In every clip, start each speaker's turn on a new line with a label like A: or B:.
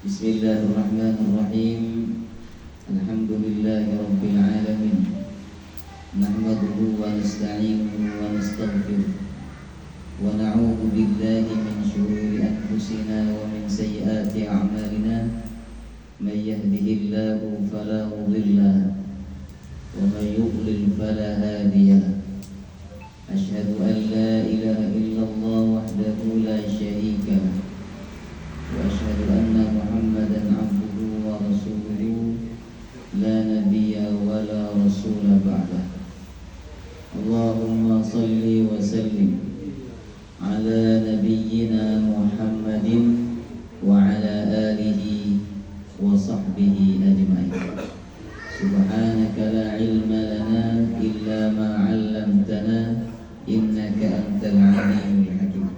A: Bismillahirrahmanirrahim. Alhamdulillahi rabbil alamin. Nahmaduhu wa nasta'inuhu wa nastaghfiruh. Wa na'udzu billahi min shururi anfusina wa min sayyiati a'malina. May yahdihillahu fala mudilla lahu wa may yudlil fala hadiya lahu. Asyhadu an la ilaha illallah wahdahu la syarika lahu wa asyhadu anna Muhammadan abduhu wa rasuluhu la nabiyya wa la rasula ba'dah. Allahumma salli wa sallim ala nabiyyina Muhammadin wa ala alihi wa sahbihi ajma'in. Subhanaka la ilma lana illa ma 'allamtana innaka antal 'alimul hakim.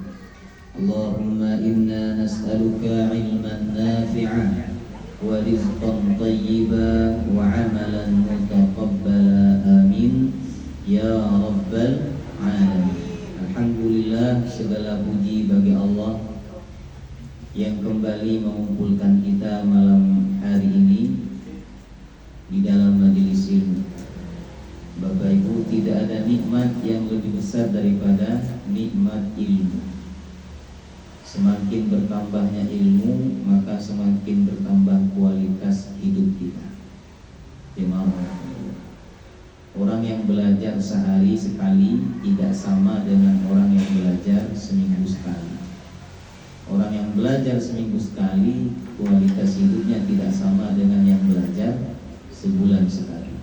A: Allahumma inna nas'aluka 'ilman nafi'an wa rizqan thayyiban wa 'amalan mutaqabbala. Amin ya rabbal alamin. Alhamdulillah, segala puji bagi Allah yang kembali mengumpulkan kita malam hari ini di dalam majelis ilmu. Bapak Ibu, tidak ada nikmat yang lebih besar daripada nikmat ilmu. Semakin bertambahnya ilmu, maka semakin bertambah kualitas hidup kita. Orang yang belajar sehari sekali tidak sama dengan orang yang belajar seminggu sekali. Orang yang belajar seminggu sekali, kualitas hidupnya tidak sama dengan yang belajar sebulan sekali.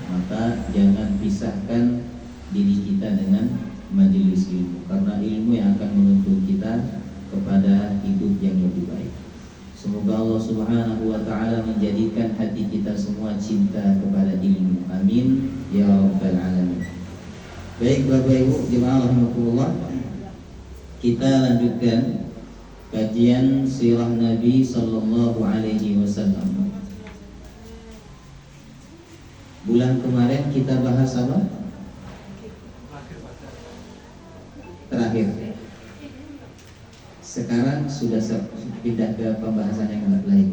A: Maka jangan pisahkan diri kita dengan majelis ilmu, karena ilmu yang akan menuntun kita kepada hidup yang lebih baik. Semoga Allah Subhanahu wa ta'ala menjadikan hati kita semua cinta kepada ilmu. Amin ya rabbal alamin. Baik Bapak Ibu jemaah rahimakumullah, kita lanjutkan kajian sirah Nabi sallallahu alaihi wasallam. Bulan kemarin kita bahas apa? Terakhir. Sekarang sudah pindah ke pembahasan yang lain.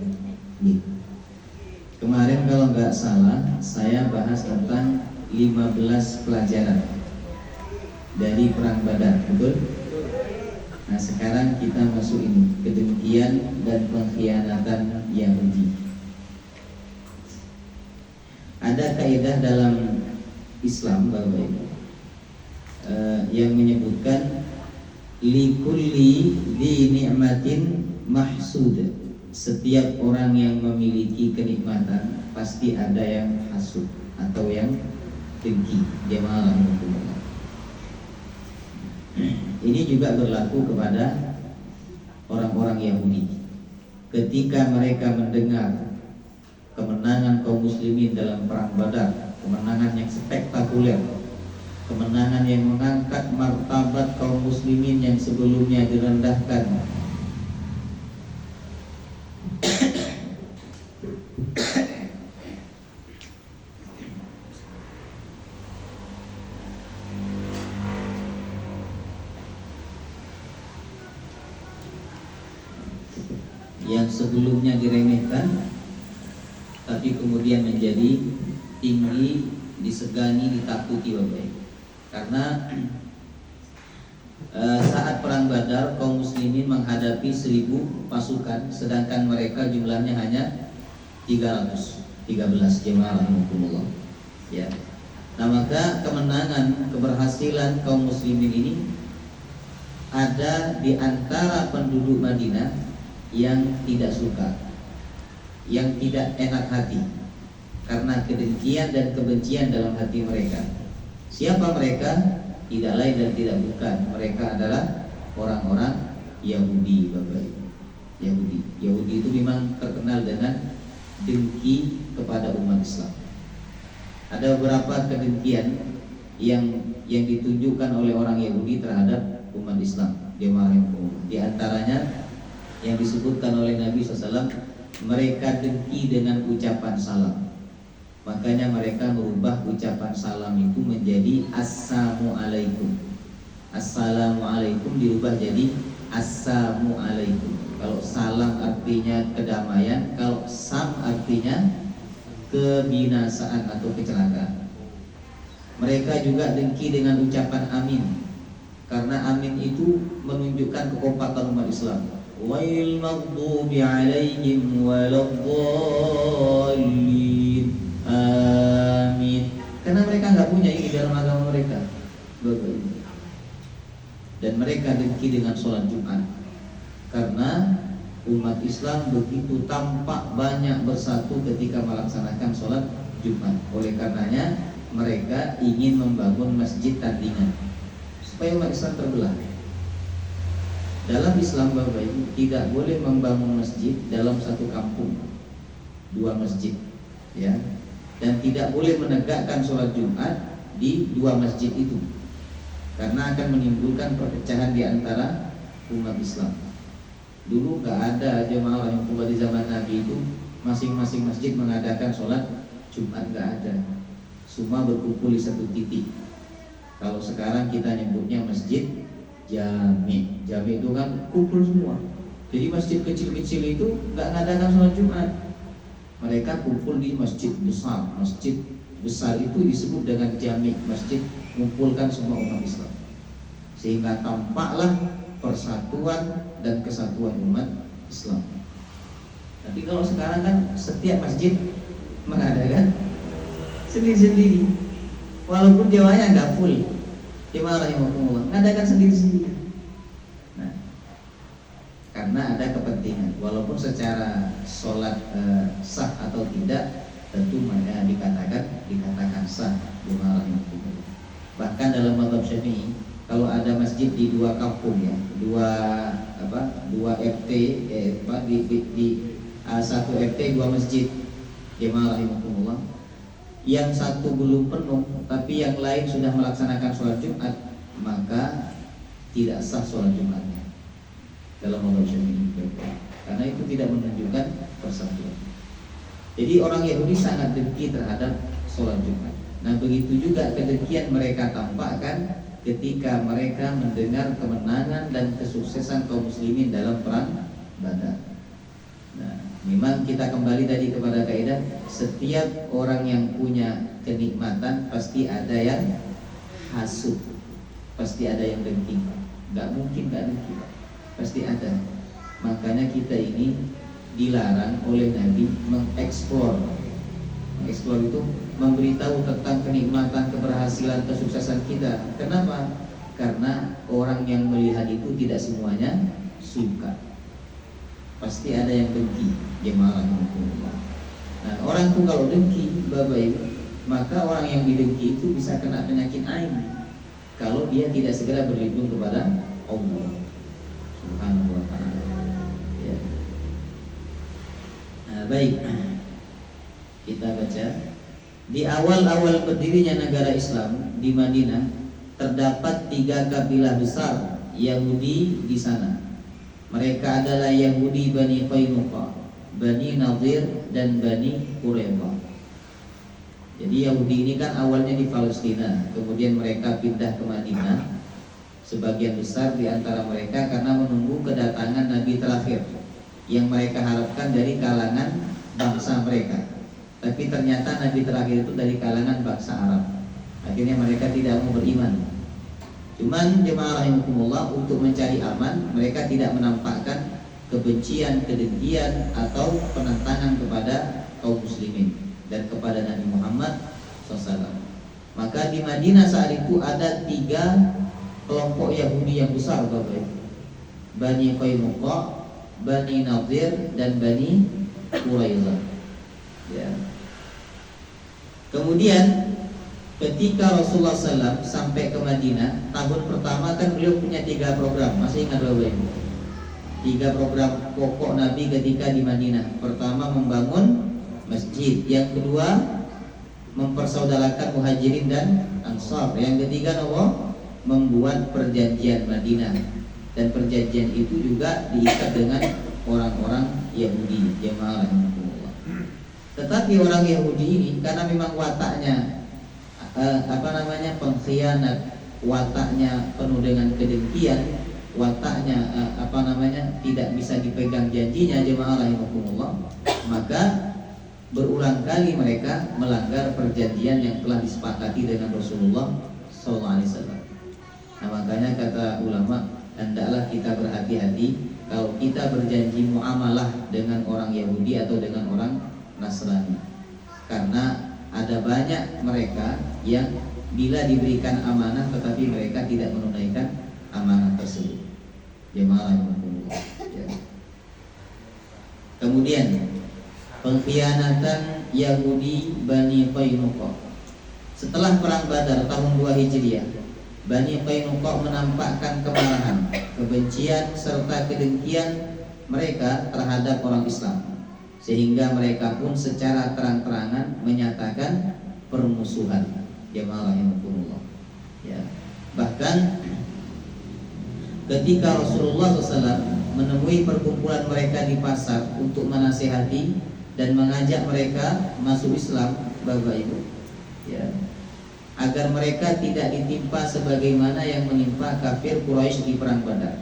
A: Kemarin kalau nggak salah saya bahas tentang 15 pelajaran dari perang Badar, betul? Nah sekarang kita masuk ini, kedengkian dan pengkhianatan Yahudi. Ada kaidah dalam Islam Bapak Ibu yang menyebutkan likulli di ni'matin mahsud. Setiap orang yang memiliki kenikmatan pasti ada yang hasud atau yang dengki. Jemaah rahimahullah. Ini juga berlaku kepada orang-orang Yahudi. Ketika mereka mendengar kemenangan kaum muslimin dalam perang Badar, kemenangan yang spektakuler, kemenangan yang mengangkat martabat kaum muslimin yang sebelumnya direndahkan, yang sebelumnya diremehkan tapi kemudian menjadi tinggi, disegani, ditakuti Bapak Ibu. Karena saat perang Badar kaum muslimin menghadapi 1000 pasukan, sedangkan mereka jumlahnya hanya 313 jemaah rahimakumullah. Ya. Nah maka kemenangan, keberhasilan kaum muslimin ini ada di antara penduduk Madinah yang tidak suka, yang tidak enak hati karena kedengkian dan kebencian dalam hati mereka. Siapa mereka? Tidak lain dan tidak bukan, mereka adalah orang-orang Yahudi Bapak Ibu. Yahudi itu memang terkenal dengan dengki kepada umat Islam. Ada beberapa kedengkian yang ditunjukkan oleh orang Yahudi terhadap umat Islam. Di antaranya yang disebutkan oleh Nabi SAW, mereka dengki dengan ucapan salam. Makanya mereka merubah ucapan salam itu menjadi Assalamualaikum. Assalamualaikum dirubah jadi Assalamualaikum. Kalau salam artinya kedamaian, kalau sam artinya kebinasaan atau kecelakaan. Mereka juga dengki dengan ucapan amin, karena amin itu menunjukkan kekompakan umat Islam. Wail maghdubi alaihim waladdallin. Amin. Karena mereka nggak punya ini dalam agama mereka. Dan mereka dengki dengan sholat Jumat, karena umat Islam begitu tampak banyak bersatu ketika melaksanakan sholat Jumat. Oleh karenanya mereka ingin membangun masjid tandingan supaya umat Islam terbelah. Dalam Islam Bapak Ibu tidak boleh membangun masjid dalam satu kampung, dua masjid, ya. Dan tidak boleh menegakkan sholat Jumat di dua masjid itu, karena akan menimbulkan perpecahan di antara umat Islam. Dulu gak ada jemaah yang tua di zaman Nabi itu masing-masing masjid mengadakan sholat Jumat, gak ada. Semua berkumpul di satu titik. Kalau sekarang kita nyebutnya masjid jami. Jami itu kan kumpul semua. Jadi masjid kecil-kecil itu gak ngadakan sholat Jumat. Mereka kumpul di masjid besar. Masjid besar itu disebut dengan jami, masjid mengumpulkan semua umat Islam, sehingga tampaklah persatuan dan kesatuan umat Islam. Tapi kalau sekarang kan setiap masjid mengadakan sendiri-sendiri, walaupun jamaahnya nggak full, jamaah yang mengadakan sendiri-sendiri. Nah, karena ada kepentingan, walaupun secara sholat sah atau tidak, tentu mana dikatakan sah, jamaah yang bahkan dalam mazhab Syafi'i, kalau ada masjid di dua kampung, ya, dua RT, di satu RT dua masjid, jemaah rahimakumullah, yang satu belum penuh tapi yang lain sudah melaksanakan sholat Jumat, maka tidak sah sholat Jumatnya dalam mazhab Syafi'i, karena itu tidak menunjukkan persatuan. Jadi orang Yahudi sangat dengki terhadap sholat Jumat. Nah, begitu juga kedengkian mereka tampakkan ketika mereka mendengar kemenangan dan kesuksesan kaum muslimin dalam perang Badar. Nah, memang kita kembali tadi kepada kaidah, setiap orang yang punya kenikmatan pasti ada yang hasud, pasti ada yang dengki. Gak mungkin gak dengki, pasti ada. Makanya kita ini dilarang oleh Nabi mengeksplor. Mengeksplor itu memberitahu tentang kenikmatan, keberhasilan, kesuksesan kita. Kenapa? Karena orang yang melihat itu tidak semuanya suka. Pasti ada yang dengki, jemaah. Nah, orang itu kalau dengki, Bapak Ibu, maka orang yang didengki itu bisa kena penyakit ain kalau dia tidak segera berlindung kepada Allah Subhanahu wa ta'ala. Ya. Nah, baik. Kita baca, di awal-awal berdirinya negara Islam di Madinah terdapat 3 kabilah besar Yahudi di sana. Mereka adalah Yahudi Bani Qainuqa, Bani Nadir, dan Bani Quraidah. Jadi Yahudi ini kan awalnya di Palestina, kemudian mereka pindah ke Madinah. Sebagian besar di antara mereka karena menunggu kedatangan Nabi terakhir yang mereka harapkan dari kalangan bangsa mereka. Tapi ternyata Nabi terakhir itu dari kalangan bangsa Arab. Akhirnya mereka tidak mau beriman. Cuman jemaah rahimakumullah, untuk mencari aman, mereka tidak menampakkan kebencian, kedengkian, atau penentangan kepada kaum muslimin dan kepada Nabi Muhammad SAW. Maka di Madinah saat itu ada 3 kelompok Yahudi yang besar, Bapak. Bani Qainuqa, Bani Nadir, dan Bani Quraidah. Ya. Kemudian ketika Rasulullah SAW sampai ke Madinah, tahun pertama kan beliau punya 3 program. Masih ingat Bapak Ibu? 3 program pokok Nabi ketika di Madinah. Pertama, membangun masjid. Yang kedua, mempersaudarakan Muhajirin dan Ansar. Yang ketiga, membuat perjanjian Madinah. Dan perjanjian itu juga diikat dengan orang-orang Yahudi, jemaah. Tetapi orang Yahudi ini karena memang wataknya pengkhianat, wataknya penuh dengan kedengkian, wataknya tidak bisa dipegang janjinya, jemaah rahimakumullah, maka berulang kali mereka melanggar perjanjian yang telah disepakati dengan Rasulullah SAW. Nah, makanya kata ulama, hendaklah kita berhati-hati kalau kita berjanji muamalah dengan orang Yahudi atau dengan orang Nasrani, karena ada banyak mereka yang bila diberikan amanah tetapi mereka tidak menunaikan amanah tersebut. Jemaah ya. Kemudian pengkhianatan Yahudi Bani Qainuqa. Setelah perang Badar tahun 2 Hijriah, Bani Qainuqa menampakkan kemarahan, kebencian serta kedengkian mereka terhadap orang Islam, sehingga mereka pun secara terang-terangan menyatakan permusuhan. Jemaah rahimakumullah. Ya. Bahkan ketika Rasulullah SAW menemui perkumpulan mereka di pasar untuk menasihati dan mengajak mereka masuk Islam, Bapak Ibu, ya, agar mereka tidak ditimpa sebagaimana yang menimpa kafir Quraisy di perang Badar.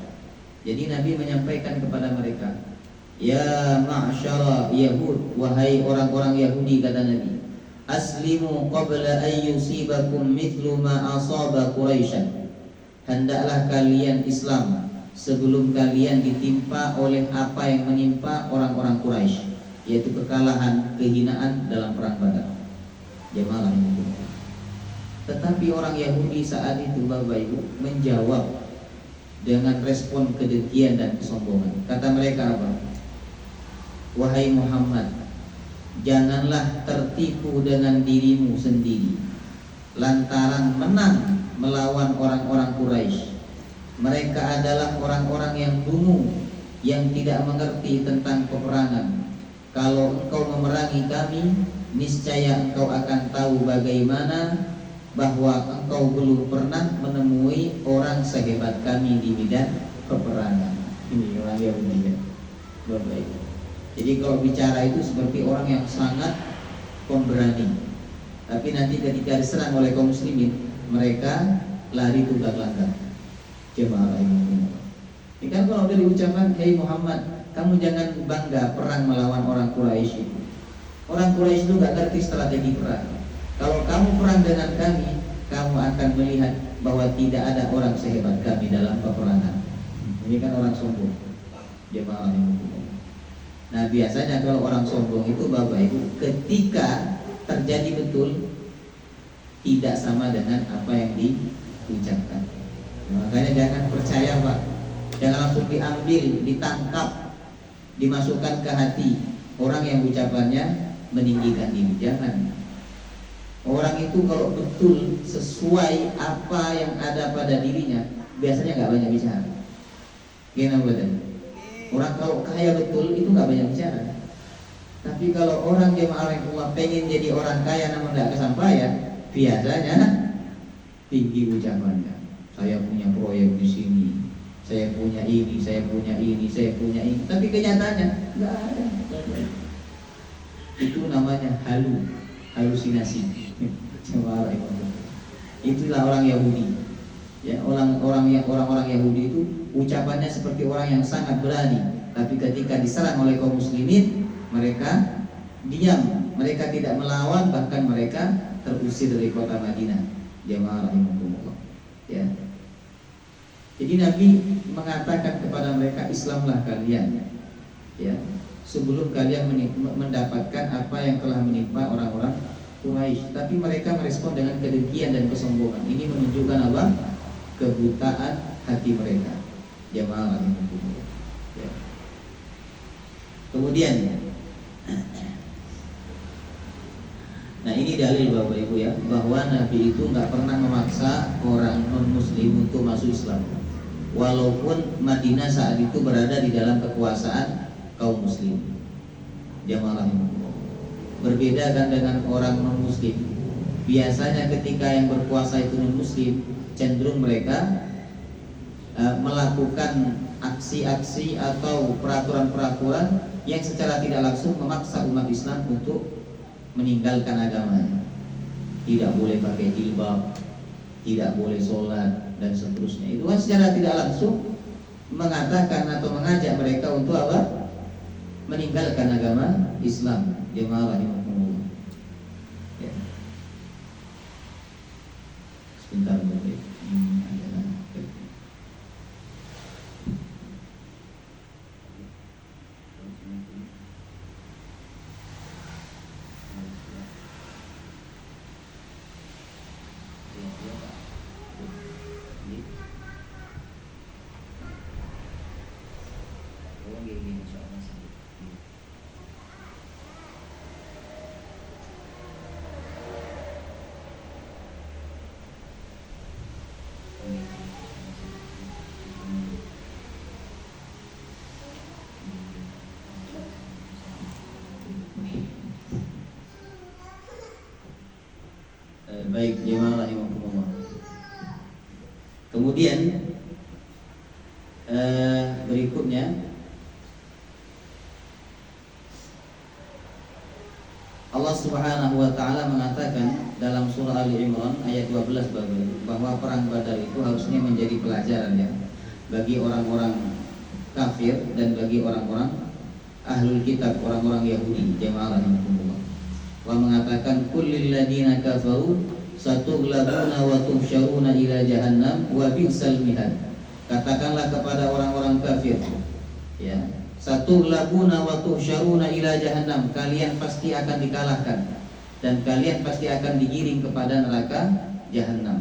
A: Jadi Nabi menyampaikan kepada mereka, ya ma'syara Yahud, wahai orang-orang Yahudi, kata Nabi, aslimu qabla ayyusibakum mithlu ma asaba Quraisyan. Hendaklah kalian Islam sebelum kalian ditimpa oleh apa yang menimpa orang-orang Quraisy, yaitu kekalahan, kehinaan dalam perang Badar. Jemaah itu. Tetapi orang Yahudi saat itu, Bapak Ibu, menjawab dengan respon kedengkian dan kesombongan. Kata mereka apa? Wahai Muhammad, janganlah tertipu dengan dirimu sendiri lantaran menang melawan orang-orang Quraisy. Mereka adalah orang-orang yang dungu, yang tidak mengerti tentang peperangan. Kalau engkau memerangi kami, niscaya engkau akan tahu bagaimana bahwa engkau belum pernah menemui orang sehebat kami di medan peperangan. Ini orang Yahudi ya. Baik. Jadi kalau bicara itu seperti orang yang sangat pemberani, tapi nanti ketika diserang oleh kaum muslimin, mereka lari tunggang langgang. Jemaah ini kan kalau udah diucapkan, hei Muhammad, kamu jangan bangga perang melawan orang Quraisy itu. Orang Quraisy itu gak ngerti strategi perang. Kalau kamu perang dengan kami, kamu akan melihat bahwa tidak ada orang sehebat kami dalam peperangan. Ini kan orang sombong. Jemaah ini. Nah, biasanya kalau orang sombong itu, Bapak Ibu, ketika terjadi betul tidak sama dengan apa yang diucapkan. Makanya jangan percaya, Pak. Jangan langsung diambil, ditangkap, dimasukkan ke hati orang yang ucapannya meninggikan diri. Jangan. Orang itu kalau betul sesuai apa yang ada pada dirinya, biasanya nggak banyak bicara. Gimana betul? Orang kalau kaya betul itu nggak banyak bicara. Tapi kalau orang jemaah Allah pengen jadi orang kaya namun tidak kesampaian, biasanya tinggi ucapannya. Saya punya proyek di sini, saya punya ini, saya punya ini, saya punya ini. Tapi kenyataannya nggak ada. Itu namanya halusinasi. Itulah orang Yahudi. Ya, orang-orang Yahudi itu ucapannya seperti orang yang sangat berani, tapi ketika diserang oleh kaum muslimin, mereka diam, mereka tidak melawan, bahkan mereka terusir dari kota Madinah. Jemaah rahimakumullah. Ya. Jadi Nabi mengatakan kepada mereka, Islamlah kalian, ya, sebelum kalian mendapatkan apa yang telah menimpa orang-orang Quraisy. Tapi mereka merespon dengan kedengkian dan kesombongan. Ini menunjukkan apa? Kebutaan hati mereka. Jemaah rahimakumullah. Ya. Kemudian, nah ini dalil Bapak Ibu ya, bahwa Nabi itu nggak pernah memaksa orang non Muslim untuk masuk Islam, walaupun Madinah saat itu berada di dalam kekuasaan kaum Muslim. Jemaah rahimakumullah. Berbeda kan dengan orang non Muslim. Biasanya ketika yang berkuasa itu non Muslim, cenderung mereka melakukan aksi-aksi atau peraturan-peraturan yang secara tidak langsung memaksa umat Islam untuk meninggalkan agamanya. Tidak boleh pakai jilbab, tidak boleh sholat dan seterusnya. Itu kan secara tidak langsung mengatakan atau mengajak mereka untuk apa? Meninggalkan agama Islam. Jemaah rahimahumullah. Ya. Sebentar boleh. Baik, jemaah rahimahumullah. Kemudian berikutnya Allah Subhanahu wa taala mengatakan dalam surah Ali Imran ayat 12 bahwa perang Badar itu harusnya menjadi pelajaran ya bagi orang-orang kafir dan bagi orang-orang ahlul kitab, orang-orang Yahudi. Jemaah rahimahumullah. Allah mengatakan kullil ladina kafaru satughlabuna wa tuhsyaruna ila jahannam wa bi'sal mihad. Katakanlah kepada orang-orang kafir ya, satughlabuna wa tuhsyaruna ila jahannam, kalian pasti akan dikalahkan dan kalian pasti akan digiring kepada neraka jahannam.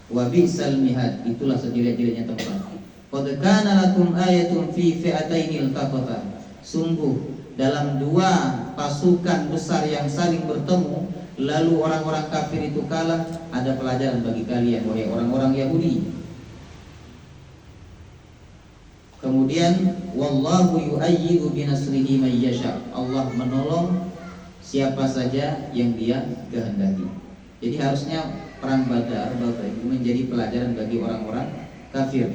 A: Wa bi'sal mihad, itulah sejelek-jeleknya tempat. Qad kana lakum ayatun fi fi'atainil taqata. Sungguh dalam dua pasukan besar yang saling bertemu, lalu orang-orang kafir itu kalah, ada pelajaran bagi kalian wahai orang-orang Yahudi. Kemudian wallahu yu'ayyidu binasrihi may yasha. Allah menolong siapa saja yang Dia kehendaki. Jadi harusnya perang Badar Bapak Ibu menjadi pelajaran bagi orang-orang kafir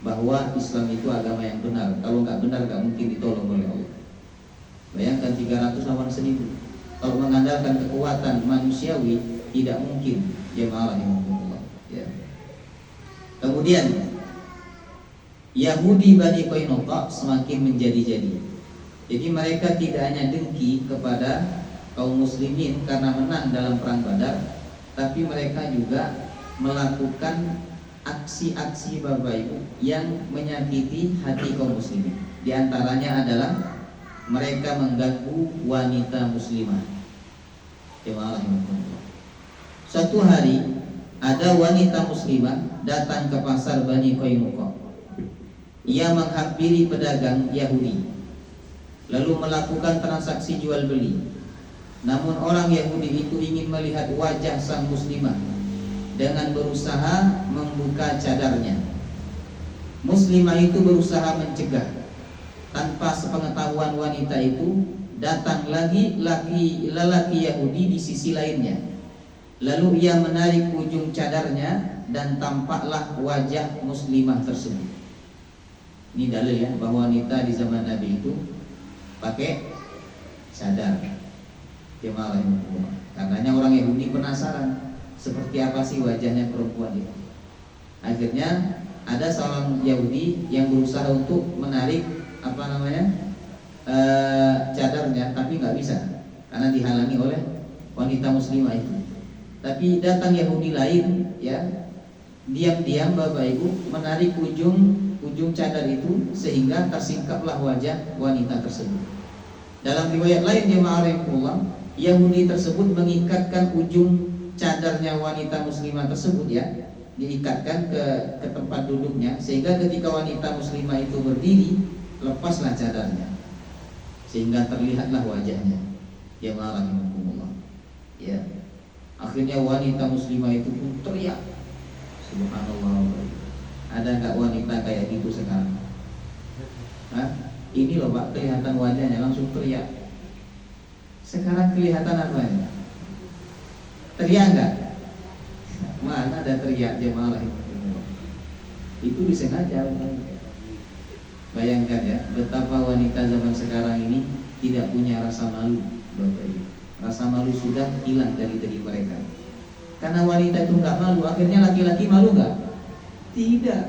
A: bahwa Islam itu agama yang benar. Kalau nggak benar nggak mungkin ditolong oleh Allah. Bayangkan 300 lawan 1000. Kalau mengandalkan kekuatan manusiawi tidak mungkin. Jemaah rahimahumullah. Ya. Kemudian Yahudi Bani Qainuqa semakin menjadi-jadi. Jadi mereka tidak hanya dengki kepada kaum muslimin karena menang dalam perang Badar, tapi mereka juga melakukan aksi-aksi Bapak Ibu yang menyakiti hati kaum muslimin. Di antaranya adalah mereka mengganggu wanita muslimah. Suatu hari ada wanita muslimah datang ke pasar Bani Qainuqa. Ia menghampiri pedagang Yahudi lalu melakukan transaksi jual beli. Namun orang Yahudi itu ingin melihat wajah sang muslimah dengan berusaha membuka cadarnya. Muslimah itu berusaha mencegah. Tanpa sepengetahuan wanita itu, datang lagi lelaki Yahudi di sisi lainnya. Lalu ia menarik ujung cadarnya dan tampaklah wajah muslimah tersebut. Ini dalil ya bahwa wanita di zaman Nabi itu pakai cadar. Karenanya orang Yahudi penasaran seperti apa sih wajahnya perempuan itu. Akhirnya ada seorang Yahudi yang berusaha untuk menarik cadarnya, tapi nggak bisa karena dihalangi oleh wanita muslimah itu. Tapi datang Yahudi lain ya, diam-diam Bapak Ibu menarik ujung cadar itu sehingga tersingkaplah wajah wanita tersebut. Dalam riwayat lain jemaah rahimahullah, Yahudi tersebut mengikatkan ujung cadarnya wanita muslimah tersebut ya, diikatkan ke tempat duduknya sehingga ketika wanita muslimah itu berdiri, lepaslah cadarnya sehingga terlihatlah wajahnya. Jemaah rahimahumullah. Ya. Akhirnya wanita muslimah itu pun teriak. Subhanallah. Ada enggak wanita kayak gitu sekarang? Hah? Ini loh Pak, kelihatan wajahnya langsung teriak. Sekarang kelihatan apa ya? Teriak enggak? Mana ada teriak jemaah rahimahumullah. Itu disengaja. Bayangkan ya, betapa wanita zaman sekarang ini tidak punya rasa malu, Bapak Ibu. Rasa malu sudah hilang dari diri mereka. Karena wanita itu nggak malu, akhirnya laki-laki malu nggak? Tidak.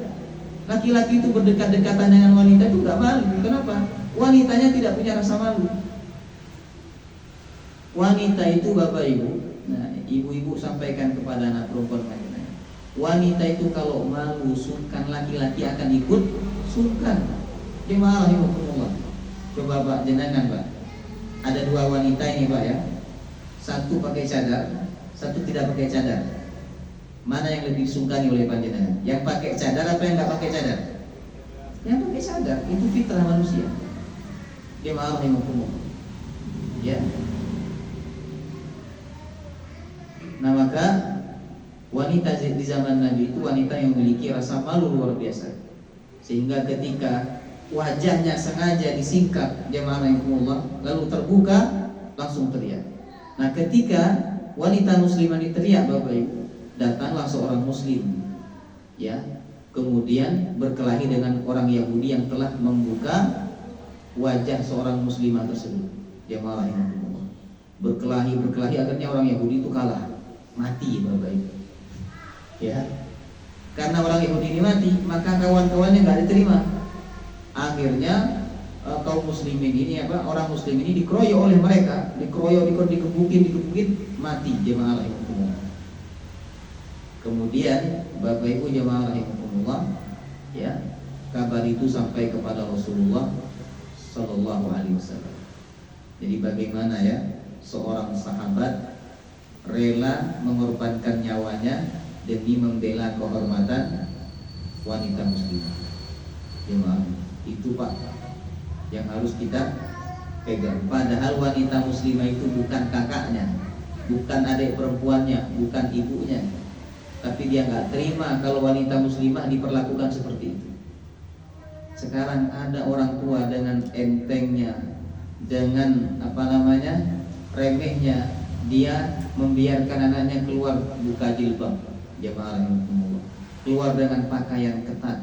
A: Laki-laki itu berdekat-dekatan dengan wanita itu nggak malu. Kenapa? Wanitanya tidak punya rasa malu. Wanita itu Bapak Ibu, nah ibu-ibu sampaikan kepada anak perempuan mereka, wanita itu kalau malu sungkan, laki-laki akan ikut sungkan. Dia malah Allah. Coba Pak jenengan Pak, ada dua wanita ini Pak ya, satu pakai cadar, satu tidak pakai cadar. Mana yang lebih disungkani oleh panjenengan? Yang pakai cadar apa yang nggak pakai cadar? Yang pakai cadar, itu fitrah manusia. Dia malah Allah. Ya. Nah maka wanita di zaman Nabi itu wanita yang memiliki rasa malu luar biasa, sehingga ketika wajahnya sengaja disingkap jemaah rahimakumullah lalu terbuka langsung teriak. Nah ketika wanita muslimah diteriak Bapak Ibu, datanglah seorang muslim ya, kemudian berkelahi dengan orang Yahudi yang telah membuka wajah seorang muslimah tersebut. Jemaah rahimakumullah, berkelahi akhirnya orang Yahudi itu kalah, mati Bapak Ibu ya. Karena orang Yahudi ini mati, maka kawan-kawannya nggak diterima. Akhirnya kaum muslimin ini orang muslim ini dikeroyok oleh mereka, dikebukin, mati jemaah rahimakumullah. Kemudian Bapak Ibu jemaah rahimakumullah ya, kabar itu sampai kepada Rasulullah Sallallahu Alaihi Wasallam. Jadi bagaimana ya seorang sahabat rela mengorbankan nyawanya demi membela kehormatan wanita muslimah. Jemaah, itu Pak yang harus kita pegang. Padahal wanita muslimah itu bukan kakaknya, bukan adik perempuannya, bukan ibunya, tapi dia nggak terima kalau wanita muslimah diperlakukan seperti itu. Sekarang ada orang tua dengan entengnya, dengan remehnya, dia membiarkan anaknya keluar buka jilbab, jemaah rahimakumullah, keluar dengan pakaian ketat,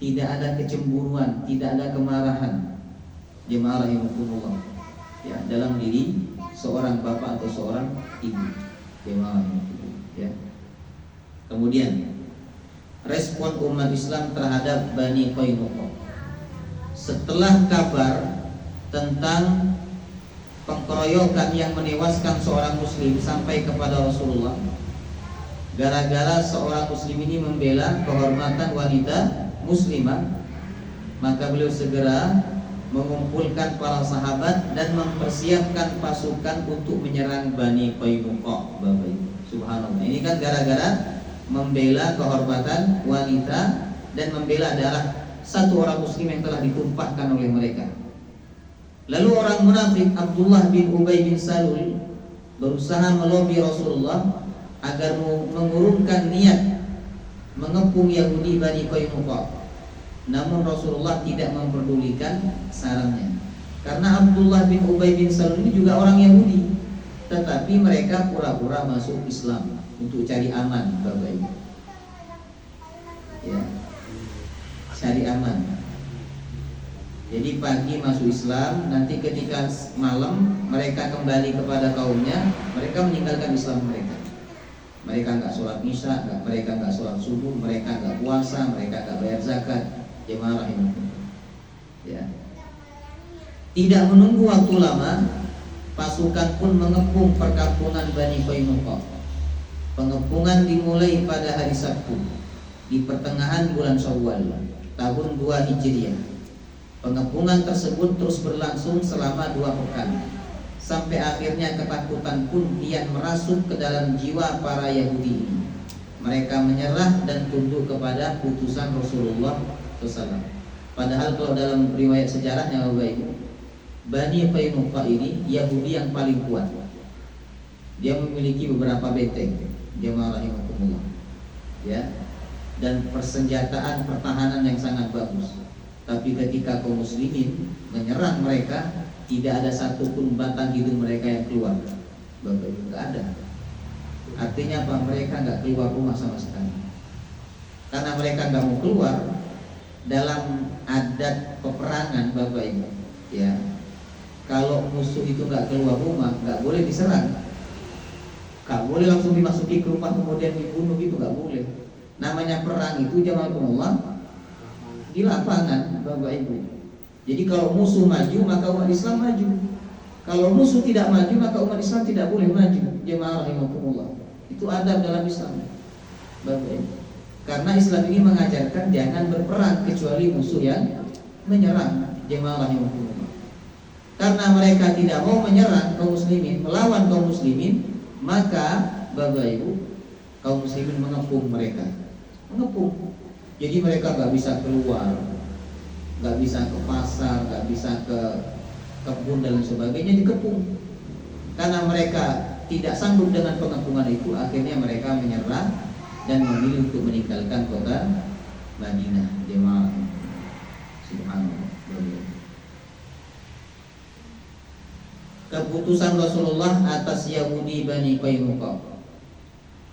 A: tidak ada kecemburuan, tidak ada kemarahan, jemaah rahimakumullah ya, dalam diri seorang bapak atau seorang ibu, jemaah rahimakumullah ya. Kemudian respon umat Islam terhadap Bani Qainuqa setelah kabar tentang pengkeroyokan yang menewaskan seorang muslim sampai kepada Rasulullah, gara-gara seorang muslim ini membela kehormatan wanita muslimah, maka beliau segera mengumpulkan para sahabat dan mempersiapkan pasukan untuk menyerang Bani Qainuqa. Bapak Ibu, subhanallah, ini kan gara-gara membela kehormatan wanita dan membela darah satu orang muslim yang telah ditumpahkan oleh mereka. Lalu orang munafik Abdullah bin Ubay bin Salul berusaha melobi Rasulullah agar mengurungkan niat mengepung Yahudi Bani Qainuqa. Namun Rasulullah tidak memperdulikan sarannya, karena Abdullah bin Ubay bin Salul ini juga orang Yahudi, tetapi mereka pura-pura masuk Islam untuk cari aman, Bapak Ibu ya, cari aman. Jadi pagi masuk Islam, nanti ketika malam mereka kembali kepada kaumnya, mereka meninggalkan Islam mereka. Mereka nggak sholat isya, mereka nggak sholat subuh, mereka nggak puasa, mereka nggak bayar zakat. Jemaah rahimakumullah ya. Tidak menunggu waktu lama, pasukan pun mengepung perkampungan Bani Qainuqa. Pengepungan dimulai pada hari Sabtu di pertengahan bulan Syawal tahun 2 Hijriah. Pengepungan tersebut terus berlangsung selama 2 pekan, sampai akhirnya ketakutan pun kian merasuk ke dalam jiwa para Yahudi ini. Mereka menyerah dan tunduk kepada putusan Rasulullah SAW. Padahal kalau dalam riwayat sejarahnya Bapak Ibu, Bani Qainuqa ini Yahudi yang paling kuat. Dia memiliki beberapa benteng, jemaah rahimakumullah ya, dan persenjataan pertahanan yang sangat bagus. Tapi ketika kaum muslimin menyerang mereka, tidak ada satupun batang hidung mereka yang keluar. Bapak Ibu, nggak ada. Artinya apa? Mereka nggak keluar rumah sama sekali. Karena mereka nggak mau keluar, dalam adat peperangan Bapak Ibu ya, kalau musuh itu nggak keluar rumah, nggak boleh diserang, nggak boleh langsung dimasuki ke rumah kemudian dibunuh, gitu nggak boleh. Namanya perang itu jamaah Allah, di lapangan, Bapak Ibu. Jadi kalau musuh maju maka umat Islam maju. Kalau musuh tidak maju maka umat Islam tidak boleh maju. Jemaah rahimakumullah. Itu adab dalam Islam, Bapak Ibu. Karena Islam ini mengajarkan jangan berperang kecuali musuh yang menyerang. Jemaah rahimakumullah. Karena mereka tidak mau menyerang kaum muslimin, melawan kaum muslimin, maka Bapak Ibu, kaum muslimin mengepung mereka. Mengepung. Jadi mereka gak bisa keluar, gak bisa ke pasar, gak bisa ke kebun dan sebagainya, dikepung. Karena mereka tidak sanggup dengan pengepungan itu, akhirnya mereka menyerah dan memilih untuk meninggalkan kota Madinah. Jemaah subhanallah. Keputusan Rasulullah atas Yahudi Bani Qainuqa.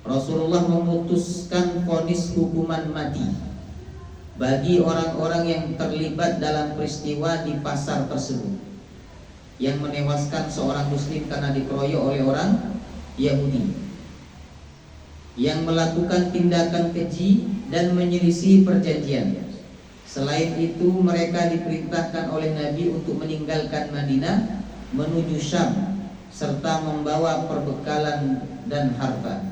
A: Rasulullah memutuskan vonis hukuman mati bagi orang-orang yang terlibat dalam peristiwa di pasar tersebut, yang menewaskan seorang muslim karena dikeroyok oleh orang Yahudi, yang melakukan tindakan keji dan menyelisih perjanjian. Selain itu, mereka diperintahkan oleh Nabi untuk meninggalkan Madinah menuju Syam serta membawa perbekalan dan harta.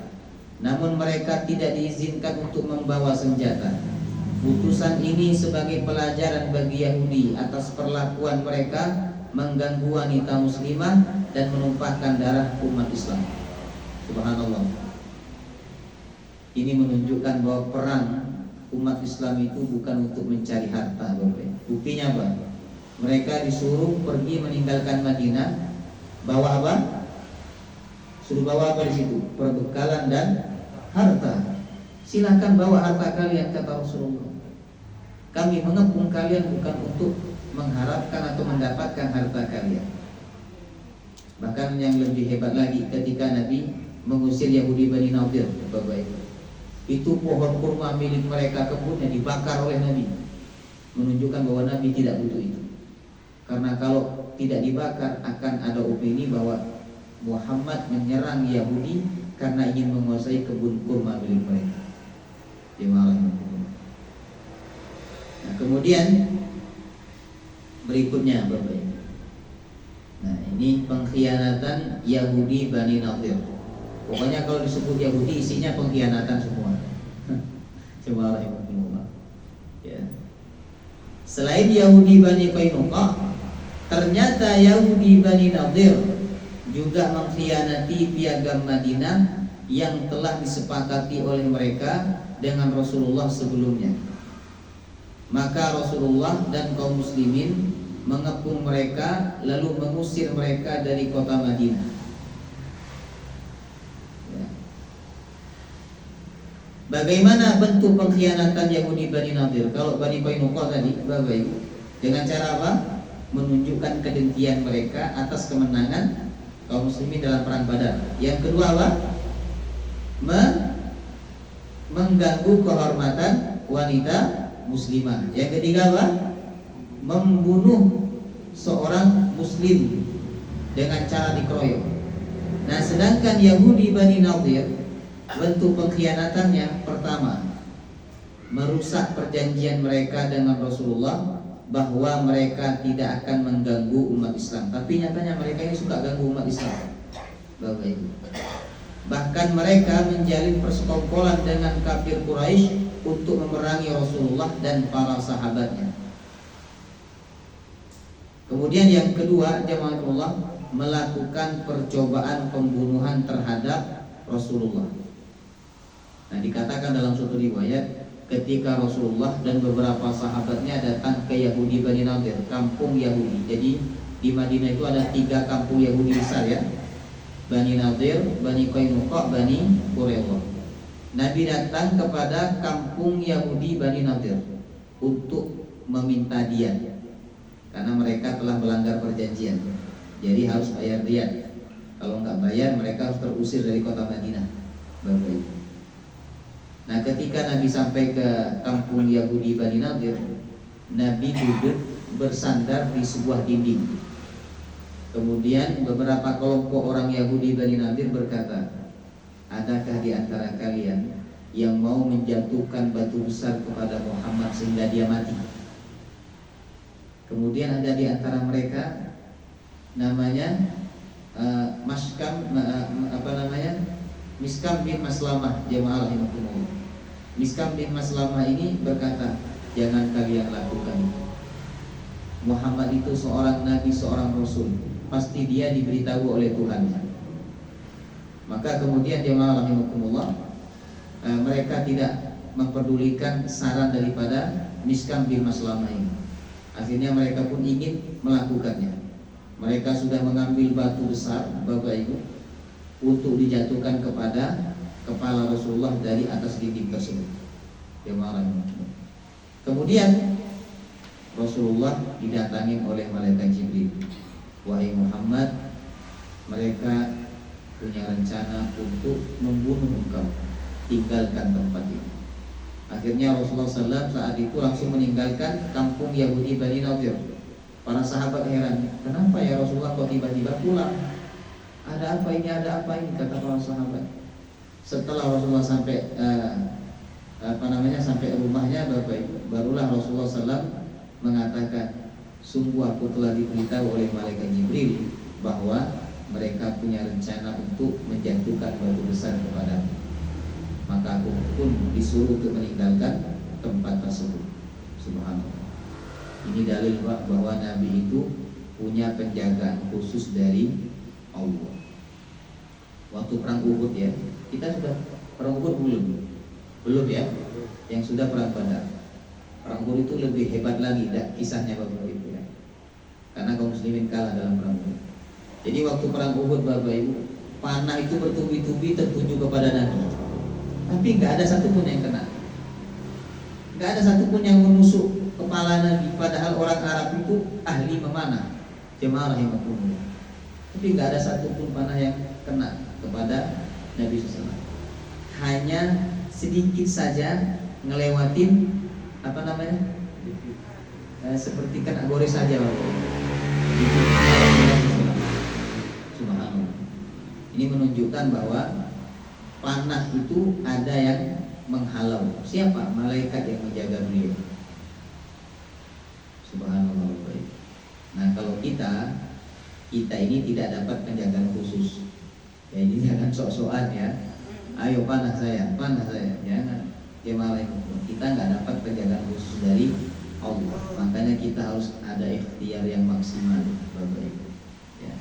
A: Namun mereka tidak diizinkan untuk membawa senjata. Putusan ini sebagai pelajaran bagi Yahudi atas perlakuan mereka mengganggu wanita muslimah dan menumpahkan darah umat Islam. Subhanallah. Ini menunjukkan bahwa perang umat Islam itu bukan untuk mencari harta, Bapak. Buktinya apa? Mereka disuruh pergi meninggalkan Madinah, bawa apa? Suruh bawa apa di situ? Perbekalan dan harta. Silakan bawa harta kalian, kata Rasulullah. Kami mengepung kalian bukan untuk mengharapkan atau mendapatkan harta kalian. Bahkan yang lebih hebat lagi, ketika Nabi mengusir Yahudi Bani Nadir, Bapak Ibu, itu pohon kurma milik mereka, kebunnya dibakar oleh Nabi, menunjukkan bahwa Nabi tidak butuh itu. Karena kalau tidak dibakar akan ada opini bahwa Muhammad menyerang Yahudi karena ingin menguasai kebun kurma milik mereka. Nah, kemudian berikutnya Bapak. Nah, ini pengkhianatan Yahudi Bani Nadir. Pokoknya kalau disebut Yahudi isinya pengkhianatan semua. Coba ya. Selain Yahudi Bani Qainuqa, ternyata Yahudi Bani Nadir juga mengkhianati piagam Madinah yang telah disepakati oleh mereka dengan Rasulullah sebelumnya. Maka Rasulullah dan kaum muslimin mengepung mereka lalu mengusir mereka dari kota Madinah. Ya. Bagaimana bentuk pengkhianatan Yahudi Bani Nadir? Kalau Bani Qainuqa tadi, Bapak Ibu, dengan cara apa? Menunjukkan kedengkian mereka atas kemenangan kaum muslimin dalam perang Badar. Yang kedua apa? Mengganggu kehormatan wanita muslimah. Yang ketiga apa? Membunuh seorang muslim dengan cara dikeroyok. Nah, sedangkan Yahudi Bani Nadir, bentuk pengkhianatannya pertama, merusak perjanjian mereka dengan Rasulullah bahwa mereka tidak akan mengganggu umat Islam. Tapi nyatanya mereka ini suka ganggu umat Islam, Bapak Ibu. Bahkan mereka menjalin persekongkolan dengan kafir Quraisy untuk memerangi Rasulullah dan para sahabatnya. Kemudian yang kedua, jemaah, melakukan percobaan pembunuhan terhadap Rasulullah. Nah, dikatakan dalam suatu riwayat, ketika Rasulullah dan beberapa sahabatnya datang ke Yahudi Bani Nadir, kampung Yahudi. Jadi di Madinah itu ada 3 kampung Yahudi besar ya, Bani Nadir, Bani Qainuqa, Bani Quraidah. Nabi datang kepada kampung Yahudi Bani Nadir untuk meminta diat, karena mereka telah melanggar perjanjian. Jadi harus bayar diat. Kalau nggak bayar mereka harus terusir dari kota Madinah, Bapak Ibu. Nah, ketika Nabi sampai ke kampung Yahudi Bani Nadir, Nabi duduk bersandar di sebuah dinding. Kemudian beberapa kelompok orang Yahudi Bani Nadir berkata, adakah di antara kalian yang mau menjatuhkan batu besar kepada Muhammad sehingga dia mati. Kemudian ada di antara mereka namanya Miskam bin Maslamah. Jemaah rahimakumullah. Miskam bin Maslamah ini berkata, jangan kalian lakukan. Muhammad itu seorang nabi, seorang rasul. Pasti dia diberitahu oleh Tuhannya. Maka kemudian jemaah rahimakumullah, mereka tidak memperdulikan saran daripada Miskam bin Maslamah ini. Akhirnya mereka pun ingin melakukannya. Mereka sudah mengambil batu besar, Bapak Ibu, untuk dijatuhkan kepada kepala Rasulullah dari atas dinding tersebut. Kemudian Rasulullah didatangi oleh malaikat Jibril. Wahai Muhammad, mereka punya rencana untuk membunuh engkau. Tinggalkan tempat ini. Akhirnya Rasulullah SAW saat itu langsung meninggalkan kampung Yahudi Bani Nadir. Para sahabat heran, kenapa ya Rasulullah kok tiba-tiba pulang? Ada apa ini? Ada apa ini? Kata para sahabat. Setelah Rasulullah sampai sampai rumahnya, Bapak Ibu, barulah Rasulullah SAW mengatakan, sungguh aku telah diberitahu oleh malaikat Jibril bahwa mereka punya rencana untuk menjatuhkan batu besar kepadamu. Maka aku pun disuruh untuk meninggalkan tempat tersebut. Subhanallah. Ini dalil bahwa Nabi itu punya penjagaan khusus dari Allah. Waktu perang Uhud ya, kita sudah perang Uhud belum ya? Yang sudah perang Badar. Perang Uhud itu lebih hebat lagi kisahnya Bapak Ibu ya. Karena kaum muslimin kalah dalam perang Uhud. Jadi waktu perang Uhud Bapak Ibu, panah itu bertubi-tubi tertuju kepada Nabi. Tapi nggak ada satupun yang kena, nggak ada satupun yang menusuk kepala Nabi. Padahal orang Arab itu ahli memanah, jemaah rahimakumullah. Tapi nggak ada satupun panah yang kena kepada Nabi SAW. Hanya sedikit saja ngelewatin seperti kena gores saja, Subhanallah. Ini menunjukkan bahwa panah itu ada yang menghalau. Siapa? Malaikat yang menjaga beliau. Subhanallah. Nah, kalau kita ini tidak dapat penjagaan khusus. Ya, ini jangan sok-sokan ya. Ayo panah saya. Jangan. Ya malaikat. Kita nggak dapat penjagaan khusus dari Allah. Makanya kita harus ada ikhtiar yang maksimal, Bapak Ibu. Ya.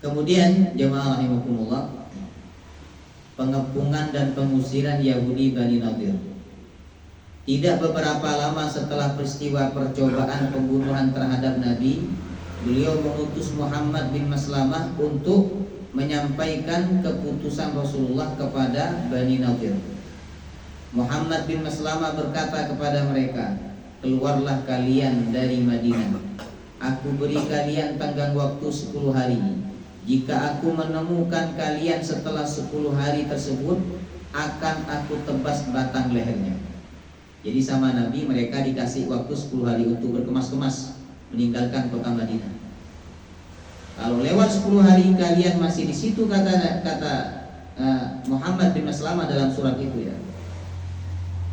A: Kemudian jemaah rahimakumullah, pengepungan dan pengusiran Yahudi Bani Nadir. Tidak beberapa lama setelah peristiwa percobaan pembunuhan terhadap Nabi, beliau mengutus Muhammad bin Maslamah untuk menyampaikan keputusan Rasulullah kepada Bani Nadir. Muhammad bin Maslamah berkata kepada mereka, keluarlah kalian dari Madinah. Aku beri kalian tenggang waktu 10 hari. Jika aku menemukan kalian setelah 10 hari tersebut, akan aku tebas batang lehernya. Jadi sama Nabi mereka dikasih waktu 10 hari untuk berkemas-kemas meninggalkan kota Madinah. Kalau lewat 10 hari kalian masih di situ, kata Muhammad bin Maslamah dalam surat itu ya,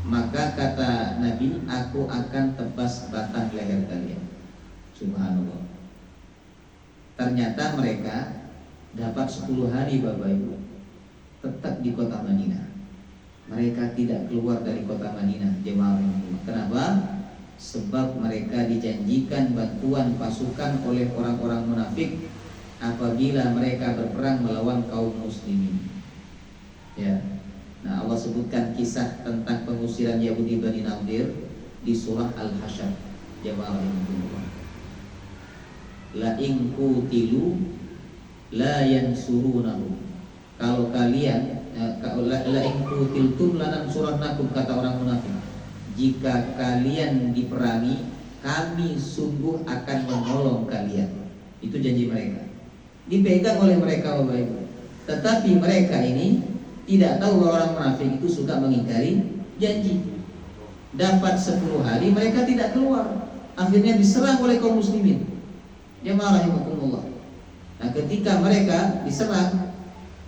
A: maka kata Nabi, aku akan tebas batang leher kalian. Subhanallah. Ternyata mereka dapat 10 hari Bapak Ibu tetap di kota Madinah. Mereka tidak keluar dari kota Madinah, jemaah. Kenapa? Sebab mereka dijanjikan bantuan pasukan oleh orang-orang munafik apabila mereka berperang melawan kaum muslimin. Ya. Nah, Allah sebutkan kisah tentang pengusiran Yahudi Bani Nadir di surah Al-Hasyr. Jemaah rahimakumullah. La in qutilu la yansurunahu. Kalau kalian la in qutiltum lanansurannakum, kata orang munafik. Jika kalian diperangi, kami sungguh akan menolong kalian. Itu janji mereka. Dipegang oleh mereka Bapak Ibu. Tetapi mereka ini tidak tahu bahwa orang munafik itu suka mengingkari janji. Dapat 10 hari mereka tidak keluar. Akhirnya diserang oleh kaum muslimin. Jemaah rahimakumullah. Nah, ketika mereka diserang,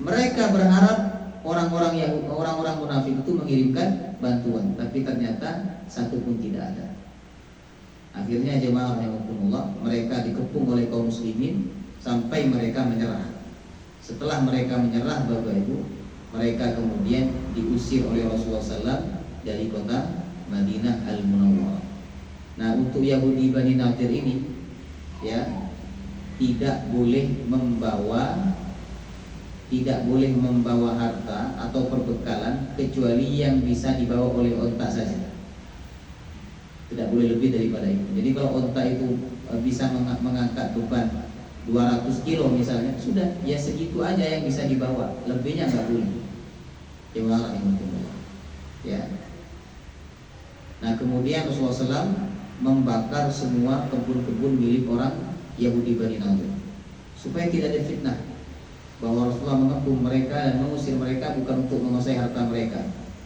A: mereka berharap orang-orang munafik itu mengirimkan bantuan, tapi ternyata satu pun tidak ada. Akhirnya jemaah rahimakumullah, mereka dikepung oleh kaum muslimin sampai mereka menyerah. Setelah mereka menyerah, Bapak Ibu, mereka kemudian diusir oleh Rasulullah SAW dari kota Madinah Al-Munawwarah. Nah, untuk Yahudi Bani Nadir ini, ya, tidak boleh membawa harta atau perbekalan kecuali yang bisa dibawa oleh onta saja. Tidak boleh lebih daripada itu. Jadi kalau onta itu bisa mengangkat beban 200 kilo misalnya, sudah, ya segitu aja yang bisa dibawa, lebihnya nggak boleh. Ya. Nah, kemudian Rasulullah SAW membakar semua kebun-kebun milik orang Yahudi Bani Nadir supaya tidak ada fitnah bahwa Rasulullah mengepung mereka dan mengusir mereka bukan untuk menguasai harta mereka,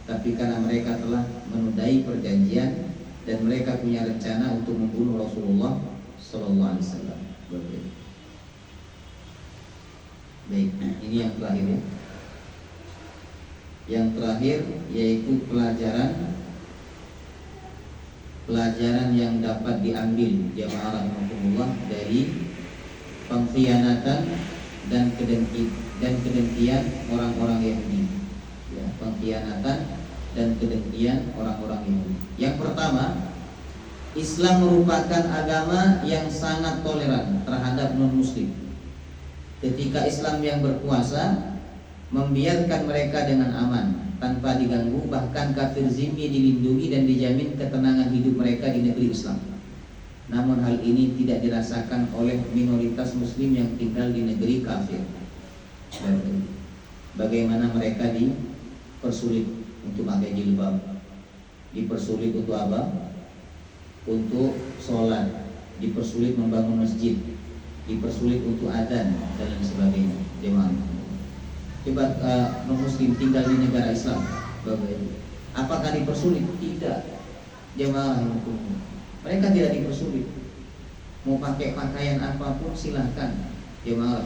A: tapi karena mereka telah menodai perjanjian dan mereka punya rencana untuk membunuh Rasulullah Sallallahu Alaihi Wasallam. Baik, ini yang terakhir ya. Yang terakhir yaitu pelajaran yang dapat diambil jamaah rahimahumullah dari pengkhianatan dan kedengkian orang-orang Yahudi. Ya, pengkhianatan dan kedengkian orang-orang Yahudi. Yang pertama, Islam merupakan agama yang sangat toleran terhadap non-muslim. Ketika Islam yang berkuasa membiarkan mereka dengan aman tanpa diganggu, bahkan kafir zimmi dilindungi dan dijamin ketenangan hidup mereka di negeri Islam. Namun hal ini tidak dirasakan oleh minoritas muslim yang tinggal di negeri kafir. Bagaimana mereka dipersulit untuk pakai jilbab, dipersulit untuk apa? Untuk sholat, dipersulit membangun masjid, dipersulit untuk adzan dan lain sebagainya. Jemaah, coba non muslim tinggal di negara Islam, Bapak Ibu, apakah dipersulit? Tidak. Jemaah, mereka tidak dipersulit. Mau pakai pakaian apapun silahkan. Jemaah,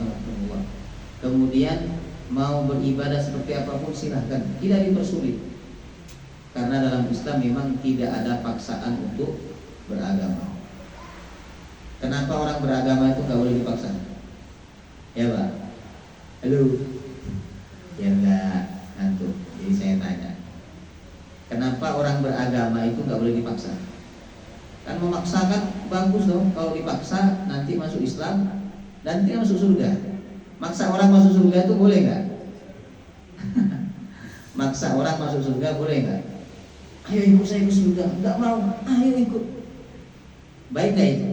A: kemudian mau beribadah seperti apapun silahkan, tidak dipersulit. Karena dalam Islam memang tidak ada paksaan untuk beragama. Kenapa orang beragama itu nggak boleh dipaksa? Ya Pak, halo, ya enggak ngantuk. Jadi saya tanya, kenapa orang beragama itu nggak boleh dipaksa? Kan memaksakan bagus dong. Kalau dipaksa nanti masuk Islam, nanti masuk surga. Maksa orang masuk surga itu boleh nggak? Maksa orang masuk surga boleh nggak? Ayo ikut saya ke surga. Nggak mau. Ayo ikut. Baik nggak itu?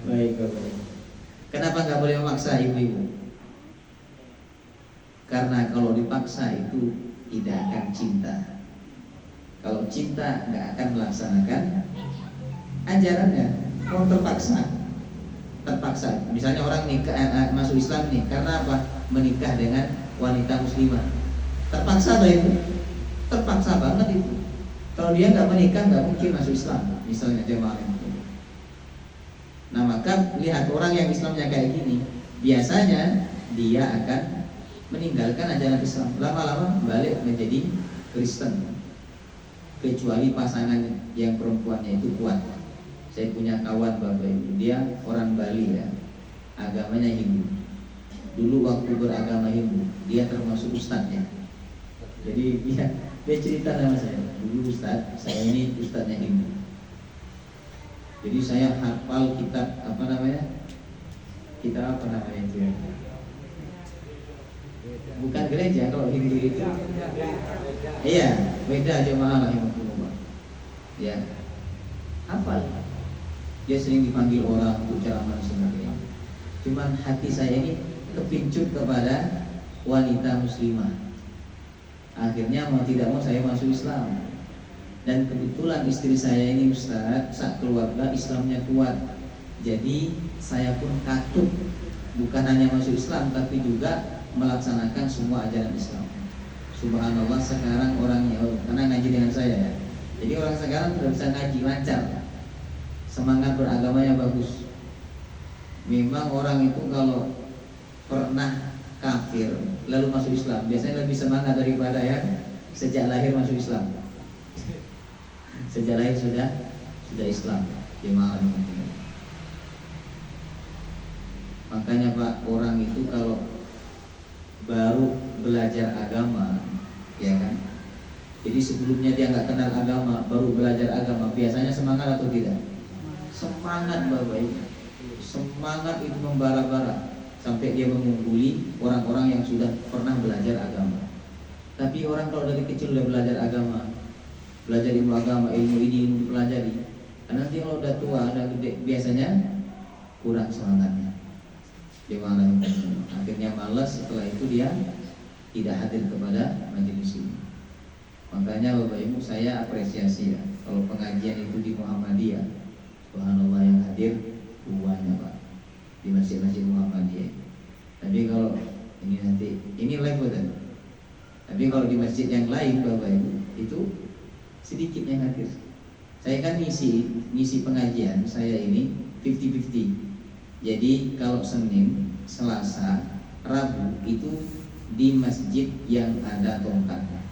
A: Baik. Kenapa nggak boleh memaksa ibu-ibu? Karena kalau dipaksa itu tidak akan cinta. Kalau cinta nggak akan melaksanakan ajarannya. Kalau terpaksa. Misalnya orang nikah masuk Islam nih, karena apa? Menikah dengan wanita muslimah. Terpaksa atau itu? Terpaksa banget itu. Kalau dia nggak menikah nggak mungkin masuk Islam. Misalnya jemaah. Nah, maka lihat orang yang Islamnya kayak gini, biasanya dia akan meninggalkan ajaran Islam, lama-lama balik menjadi Kristen. Kecuali pasangan yang perempuannya itu kuat. Saya punya kawan Bapak Ibu, dia orang Bali ya, agamanya Hindu. Dulu waktu beragama Hindu, dia termasuk ustadznya. Jadi dia cerita sama saya, dulu ustadz, saya ini ustadznya Hindu. Jadi saya hafal kitab kitab itu ya? Bukan gereja kalau Hindu itu. Iya, beda jemaah rahimahullah. Ya, hafal. Dia sering dipanggil orang untuk ceramah sebagainya. Cuman hati saya ini kepincut kepada wanita muslimah. Akhirnya mau tidak mau saya masuk Islam. Dan kebetulan istri saya ini Ustaz, saat keluarga Islamnya kuat. Jadi saya pun katut bukan hanya masuk Islam tapi juga melaksanakan semua ajaran Islam. Subhanallah, sekarang orangnya karena ngaji dengan saya ya. Jadi orang sekarang sudah bisa ngaji lancar. Semangat beragamanya bagus. Memang orang itu kalau pernah kafir lalu masuk Islam biasanya lebih semangat daripada yang sejak lahir masuk Islam. Sejak lahir sudah Islam. Jemaah. Makanya Pak, orang itu kalau baru belajar agama, ya kan? Jadi sebelumnya dia nggak kenal agama, baru belajar agama, biasanya semangat atau tidak? Semangat Bapak Ibu. Semangat itu membara-bara sampai dia mengungguli orang-orang yang sudah pernah belajar agama. Tapi orang kalau dari kecil udah belajar agama, belajar ilmu agama, ilmu ini ilmu pelajari, nanti kalau udah tua, udah gede, biasanya kurang semangatnya. Dia malah akhirnya malas, setelah itu dia tidak hadir kepada majelis ini. Makanya Bapak Ibu saya apresiasi ya, kalau pengajian itu di Muhammadiyah, subhanallah yang hadir banyak Pak di masjid-masjid Muhammadiyah. Tapi kalau ini nanti ini live betul. Tapi kalau di masjid yang lain Bapak Ibu itu sedikit yang hadir. Saya kan ngisi pengajian saya ini 50-50. Jadi kalau Senin, Selasa, Rabu itu di masjid yang ada tongkatnya.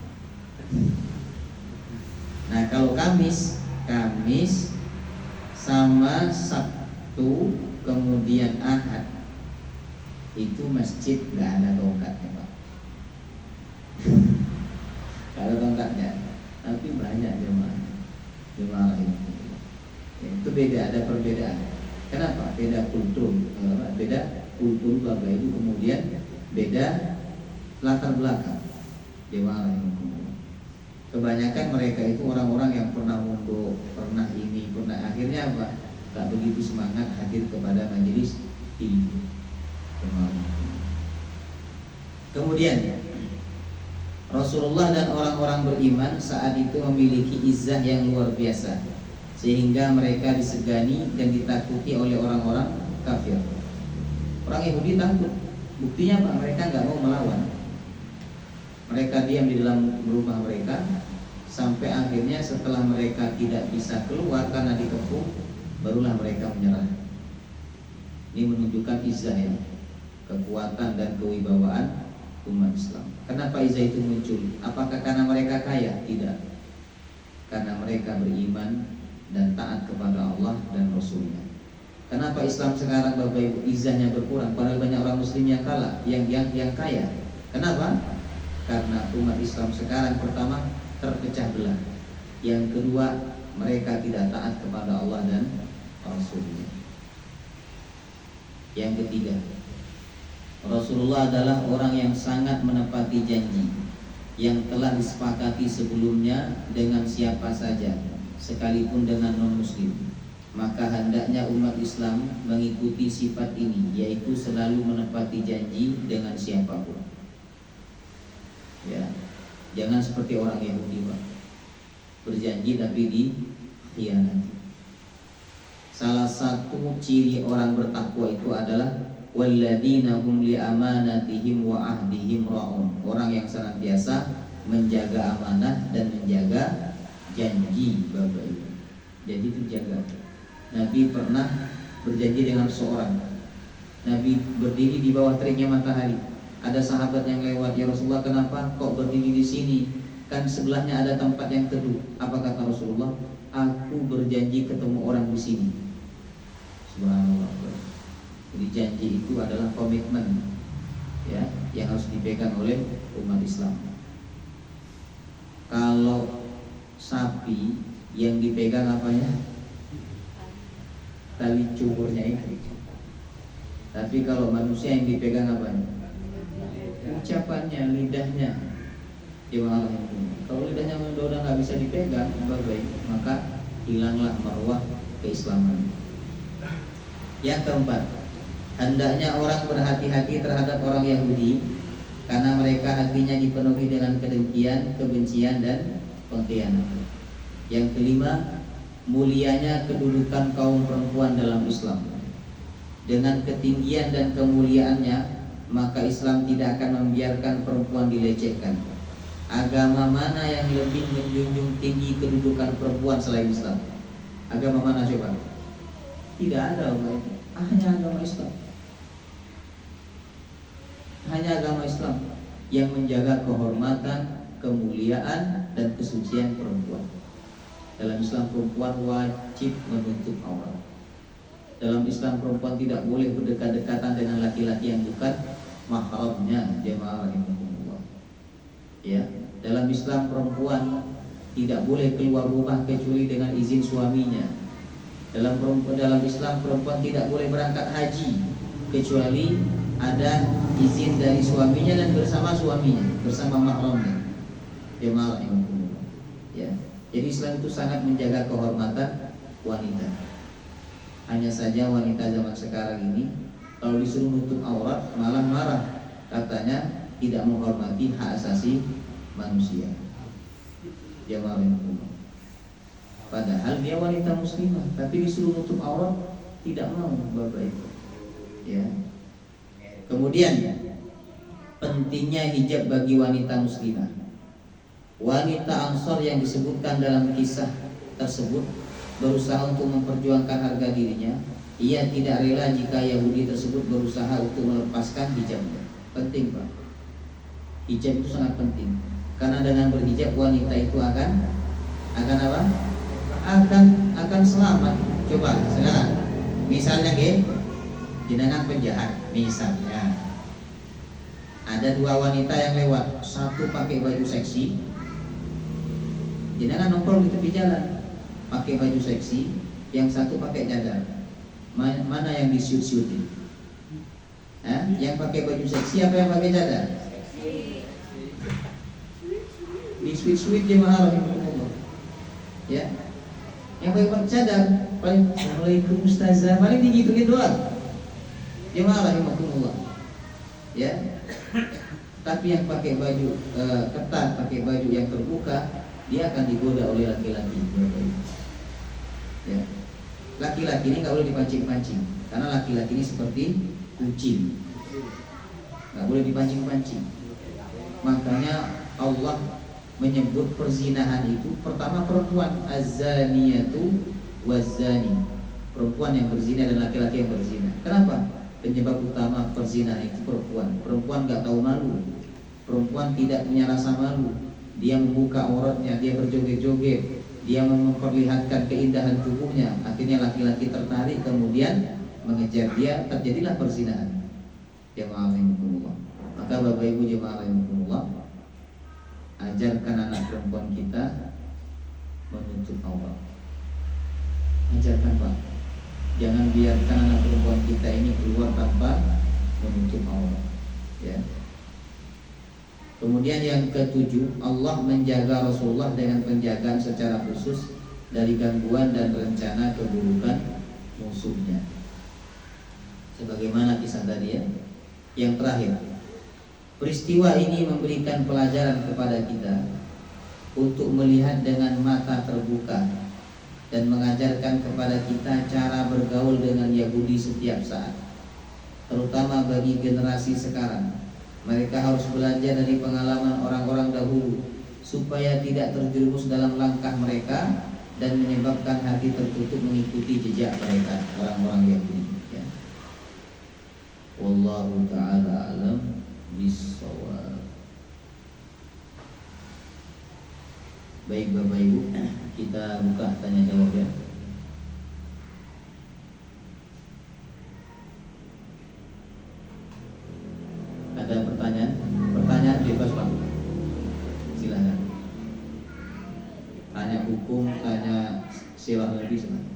A: Nah kalau Kamis sama Sabtu kemudian Ahad itu masjid nggak ada tongkatnya Pak. Nggak ada tongkatnya, tapi banyak jemaah ini. Ya, itu beda, ada perbedaan. Kenapa? Beda kultur Bapak Ibu, kemudian beda latar belakang. Jemaah ini. Kebanyakan mereka itu orang-orang yang pernah mondok, pernah ini, pernah akhirnya apa? Gak begitu semangat hadir kepada majelis ilmu. Kemudian Rasulullah dan orang-orang beriman saat itu memiliki izzah yang luar biasa, sehingga mereka disegani dan ditakuti oleh orang-orang kafir. Orang Yahudi takut. Buktinya Pak, mereka nggak mau melawan. Mereka diam di dalam rumah mereka sampai akhirnya setelah mereka tidak bisa keluar karena dikepung, barulah mereka menyerah. Ini menunjukkan izzah ya, kekuatan dan kewibawaan umat Islam. Kenapa izzah itu muncul? Apakah karena mereka kaya? Tidak. Karena mereka beriman dan taat kepada Allah dan Rasulnya. Kenapa Islam sekarang Bapak Ibu izzahnya berkurang, padahal banyak orang Muslim yang kalah, yang kaya? Kenapa? Karena umat Islam sekarang pertama terpecah belah, yang kedua mereka tidak taat kepada Allah dan Rasulnya, yang ketiga Rasulullah adalah orang yang sangat menepati janji yang telah disepakati sebelumnya dengan siapa saja, sekalipun dengan non-muslim. Maka hendaknya umat Islam mengikuti sifat ini, yaitu selalu menepati janji dengan siapapun. Ya, jangan seperti orang Yahudi Pak, berjanji tapi dikhianati. Salah satu ciri orang bertakwa itu adalah walladzina hum li amanatihim wa ahdihim ra'un, orang yang senantiasa menjaga amanah dan menjaga janji Bapak Ibu. Jadi itu jaga. Nabi pernah berjanji dengan seorang. Nabi berdiri di bawah teriknya matahari. Ada sahabat yang lewat, ya Rasulullah kenapa kok berdiri di sini? Kan sebelahnya ada tempat yang teduh. Apa kata Rasulullah? Aku berjanji ketemu orang di sini. Subhanallah. Jadi janji itu adalah komitmen ya, yang harus dipegang oleh umat Islam. Kalau sapi yang dipegang apanya? Tali cukurnya itu. Tapi kalau manusia yang dipegang apanya? Ucapannya, lidahnya. Kalau lidahnya udah nggak bisa dipegang, baik, maka hilanglah marwah keislaman. Yang keempat, hendaknya orang berhati-hati terhadap orang Yahudi, karena mereka hatinya dipenuhi dengan kedengkian, kebencian, dan pengkhianatan. Yang kelima, mulianya kedudukan kaum perempuan dalam Islam. Dengan ketinggian dan kemuliaannya, maka Islam tidak akan membiarkan perempuan dilecehkan. Agama mana yang lebih menjunjung tinggi kedudukan perempuan selain Islam? Agama mana coba? Tidak ada, hanya agama Islam. Hanya agama Islam yang menjaga kehormatan, kemuliaan, dan kesucian perempuan. Dalam Islam perempuan wajib menutup aurat. Dalam Islam perempuan tidak boleh berdekat-dekatan dengan laki-laki yang bukan mahramnya, jemaah rahimahumullah. Ya, dalam Islam perempuan tidak boleh keluar rumah kecuali dengan izin suaminya. Dalam Islam perempuan tidak boleh berangkat haji kecuali ada izin dari suaminya dan bersama suaminya, bersama mahramnya. Jemaah rahimahumullah. Ya. Jadi Islam itu sangat menjaga kehormatan wanita. Hanya saja wanita zaman sekarang ini kalau disuruh nutup aurat malah marah, katanya tidak menghormati hak asasi manusia. Jemaah rahimahumullah. Padahal dia wanita muslimah, tapi disuruh nutup aurat tidak mau, Bapak Ibu. Ya. Kemudian pentingnya hijab bagi wanita muslimah. Wanita Ansor yang disebutkan dalam kisah tersebut berusaha untuk memperjuangkan harga dirinya. Ia tidak rela jika Yahudi tersebut berusaha untuk melepaskan hijabnya. Penting, Pak. Hijab itu sangat penting. Karena dengan berhijab wanita itu akan apa? Akan selamat. Coba sekarang misalnya jenengan penjahat, misalnya ada dua wanita yang lewat, satu pakai baju seksi, jenengan nongkrong di tepi jalan pakai baju seksi, yang satu pakai cadar, mana yang disiut-siutin? Yang pakai baju seksi apa yang pakai cadar? Di sweet jemaah rahimahullah. Ya, yang pakai cadar paling Assalamualaikum Ustazah, paling digituin doang. Jemaah rahimahullah. Ya. Tapi yang pakai baju ketat, pakai baju yang terbuka, dia akan digoda oleh laki-laki. Ya. Laki-laki ini nggak boleh dipancing-pancing, karena laki-laki ini seperti kucing, nggak boleh dipancing-pancing. Makanya Allah menyebut perzinahan itu pertama perempuan, az-zaniyatu waz-zani, perempuan yang berzina dan laki-laki yang berzina. Kenapa? Penyebab utama perzinahan itu perempuan. Perempuan nggak tahu malu, perempuan tidak punya rasa malu. Dia membuka auratnya, dia berjoget-joget, dia memperlihatkan keindahan tubuhnya. Akhirnya laki-laki tertarik, kemudian mengejar dia, terjadilah perzinahan. Jemaah rahimahumullah. Maka Bapak Ibu jemaah rahimahumullah, ajarkan anak perempuan kita menutup aurat. Ajarkan, Pak. Jangan biarkan anak perempuan kita ini keluar tanpa menutup aurat. Ya. Kemudian yang ketujuh, Allah menjaga Rasulullah dengan penjagaan secara khusus dari gangguan dan rencana keburukan musuhnya. Sebagaimana kisah tadi ya. Yang terakhir, peristiwa ini memberikan pelajaran kepada kita untuk melihat dengan mata terbuka dan mengajarkan kepada kita cara bergaul dengan Yahudi setiap saat, terutama bagi generasi sekarang. Mereka harus belajar dari pengalaman orang-orang dahulu supaya tidak terjerumus dalam langkah mereka dan menyebabkan hati tertutup mengikuti jejak mereka, orang-orang Yahudi. Ya. Wallahu ta'ala alam bissawab. Baik Bapak Ibu, kita buka tanya jawab ya. Ada pertanyaan? Pertanyaan bebas Pak. Silakan. Tanya hukum, tanya silah lebih silakan.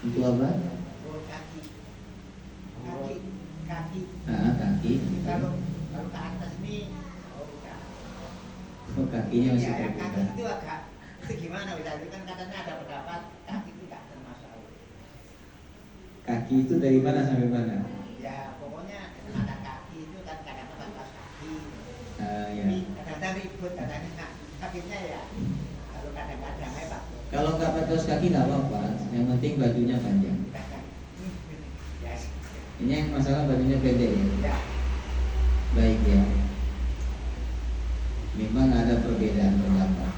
A: Itu apa? Kaki. Nah, kaki.
B: Kalau ke atas nih,
A: Oh, kakinya masih
B: ya,
A: terbuka.
B: kaki itu agak itu gimana? Itu kan katanya ada pendapat kaki itu tidak termasuk.
A: Kaki itu dari mana sampai mana?
B: Ya pokoknya ada kaki itu kan kadang-kadang batas kaki.
A: Ya.
B: Ini kadang-kadang ribut, kadang-kadang kakinya ya. Kalau kadang-kadang hebat.
A: Kalau nggak pakai kaos kaki nggak apa-apa, yang penting bajunya panjang.
B: Ya.
A: Ini yang masalah bajunya pendek ya.
B: Ya.
A: Baik ya. Memang ada perbedaan pendapat.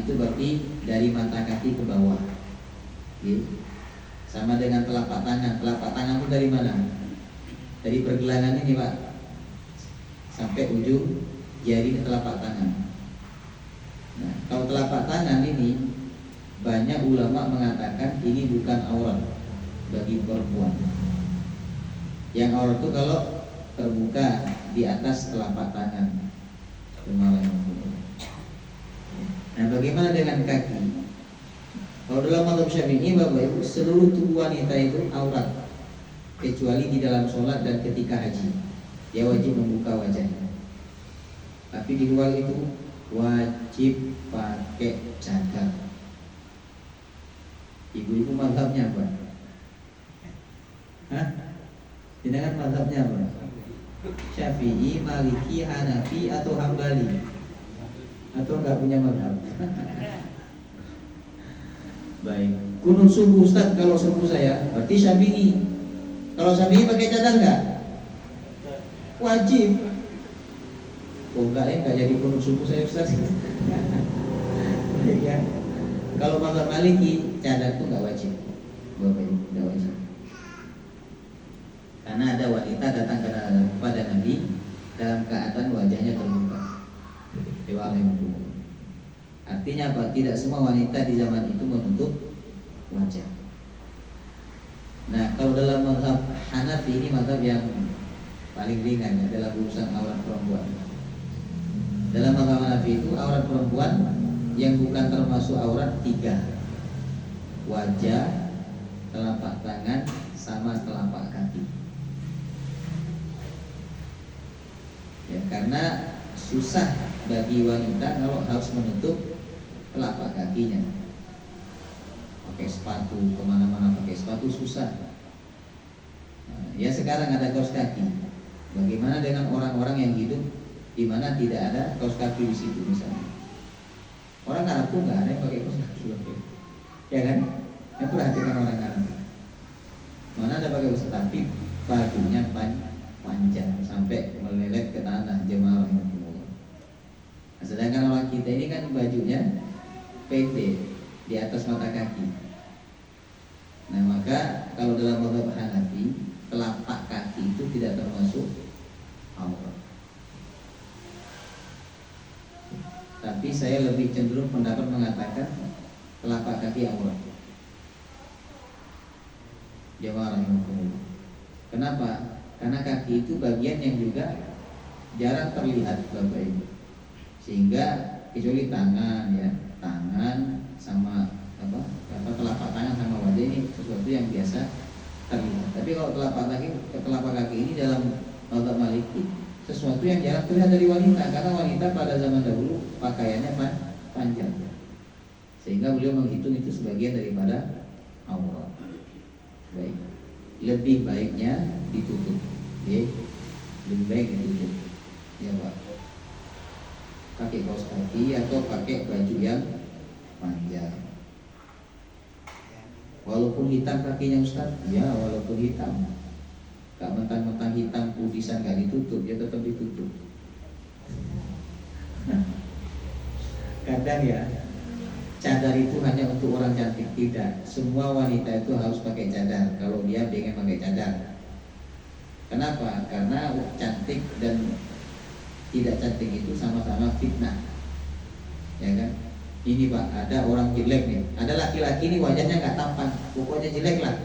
A: itu berarti dari mata kaki ke bawah. Oke. Sama dengan telapak tangan. Telapak tangan itu dari mana? Dari pergelangan ini Pak, sampai ujung jari ke telapak tangan. Nah, kalau telapak tangan ini banyak ulama mengatakan ini bukan aurat bagi perempuan. Yang aurat itu kalau terbuka di atas telapak tangan. Nah, bagaimana dengan kaki? Kalau dalam mazhab Syafi'i, Bapak Ibu, seluruh tubuh wanita itu aurat kecuali di dalam sholat dan ketika haji. Dia wajib membuka wajahnya. Tapi di luar itu wajib pakai cadar. Ibu-ibu mazhabnya apa? Hah? Dengan mazhabnya apa? Syafi'i, Maliki, Hanafi atau Hambali? Atau enggak punya mazhab? Baik. Kunut subuh Ustaz, kalau subuh saya berarti Syafi'i. Kalau Syafi'i pakai cadar enggak? Wajib. Oh enggak ya, enggak jadi kunut subuh saya Ustaz. Baik ya. Kalau mazhab Maliki, cadar itu enggak wajib. Bapak Ibu, enggak wajib. Karena ada wanita datang kepada Nabi dalam keadaan wajahnya terbuka. Artinya apa? Tidak semua wanita di zaman itu menutup wajah. Nah, kalau dalam mazhab Hanafi, ini mazhab yang paling ringan ya, dalam urusan aurat perempuan. Dalam mazhab Hanafi itu aurat perempuan yang bukan termasuk aurat 3: wajah, telapak tangan, sama telapak kaki. Ya, karena susah bagi wanita kalau harus menutup telapak kakinya. Pakai sepatu, kemana-mana pakai sepatu susah. Nah, ya sekarang ada kaos kaki. Bagaimana dengan orang-orang yang hidup di mana tidak ada kaos kaki di situ misalnya? Orang Arab pun nggak ada yang pakai kaos kaki, ya kan? Yang perhatikan orang Arab. Mana ada pakai kaos kaki, bajunya panjang sampai melilit ke tanah, jemaah rahimahumullah. Nah, sedangkan orang kita ini kan bajunya pendek di atas mata kaki. Nah, maka kalau dalam mazhab Hanafi, telapak kaki itu tidak termasuk aurat. Tapi saya lebih cenderung pendapat mengatakan telapak kaki aurat. Jemaah rahimahumullah. Kenapa? Karena kaki itu bagian yang juga jarang terlihat Bapak Ibu. Sehingga kecuali tangan ya, tangan sama telapak tangan sama wajah ini sesuatu yang biasa terlihat. Tapi kalau telapak kaki ini dalam mazhab Maliki sesuatu yang jarang terlihat dari wanita, karena wanita pada zaman dahulu pakaiannya panjang. Sehingga beliau menghitung itu sebagian daripada aurat. Baik. Lebih baiknya ditutup, ya. Lebih baik ditutup, ya Pak. Pakai kaos kaki atau pakai baju yang panjang. Walaupun hitam kakinya Ustaz, ya walaupun hitam, gak mentang-mentang hitam pudisan gak ditutup, ya tetap ditutup. Kadang ya, cadar itu hanya untuk orang cantik, tidak. Semua wanita itu harus pakai cadar kalau dia pengen pakai cadar. Kenapa? Karena cantik dan tidak cantik itu sama-sama fitnah, ya kan? Ini Pak, ada orang jelek nih, ada laki-laki nih wajahnya nggak tampan, pokoknya jelek lah.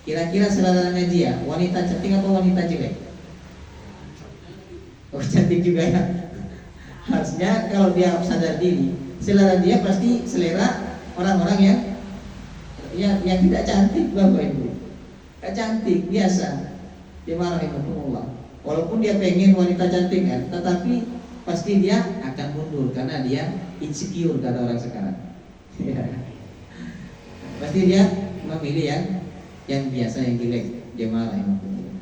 A: Kira-kira seleranya dia wanita cantik atau wanita jelek? Oh cantik juga ya. Harusnya kalau dia sadar diri, selera dia pasti selera orang-orang yang tidak cantik Bapak Ibu. Gak cantik, biasa. Dia rahimahumullah. Walaupun dia pengen wanita cantik kan, tetapi pasti dia akan mundur karena dia insecure kata orang sekarang. Pasti dia memilih yang biasa, yang jelek. Dia rahimahumullah.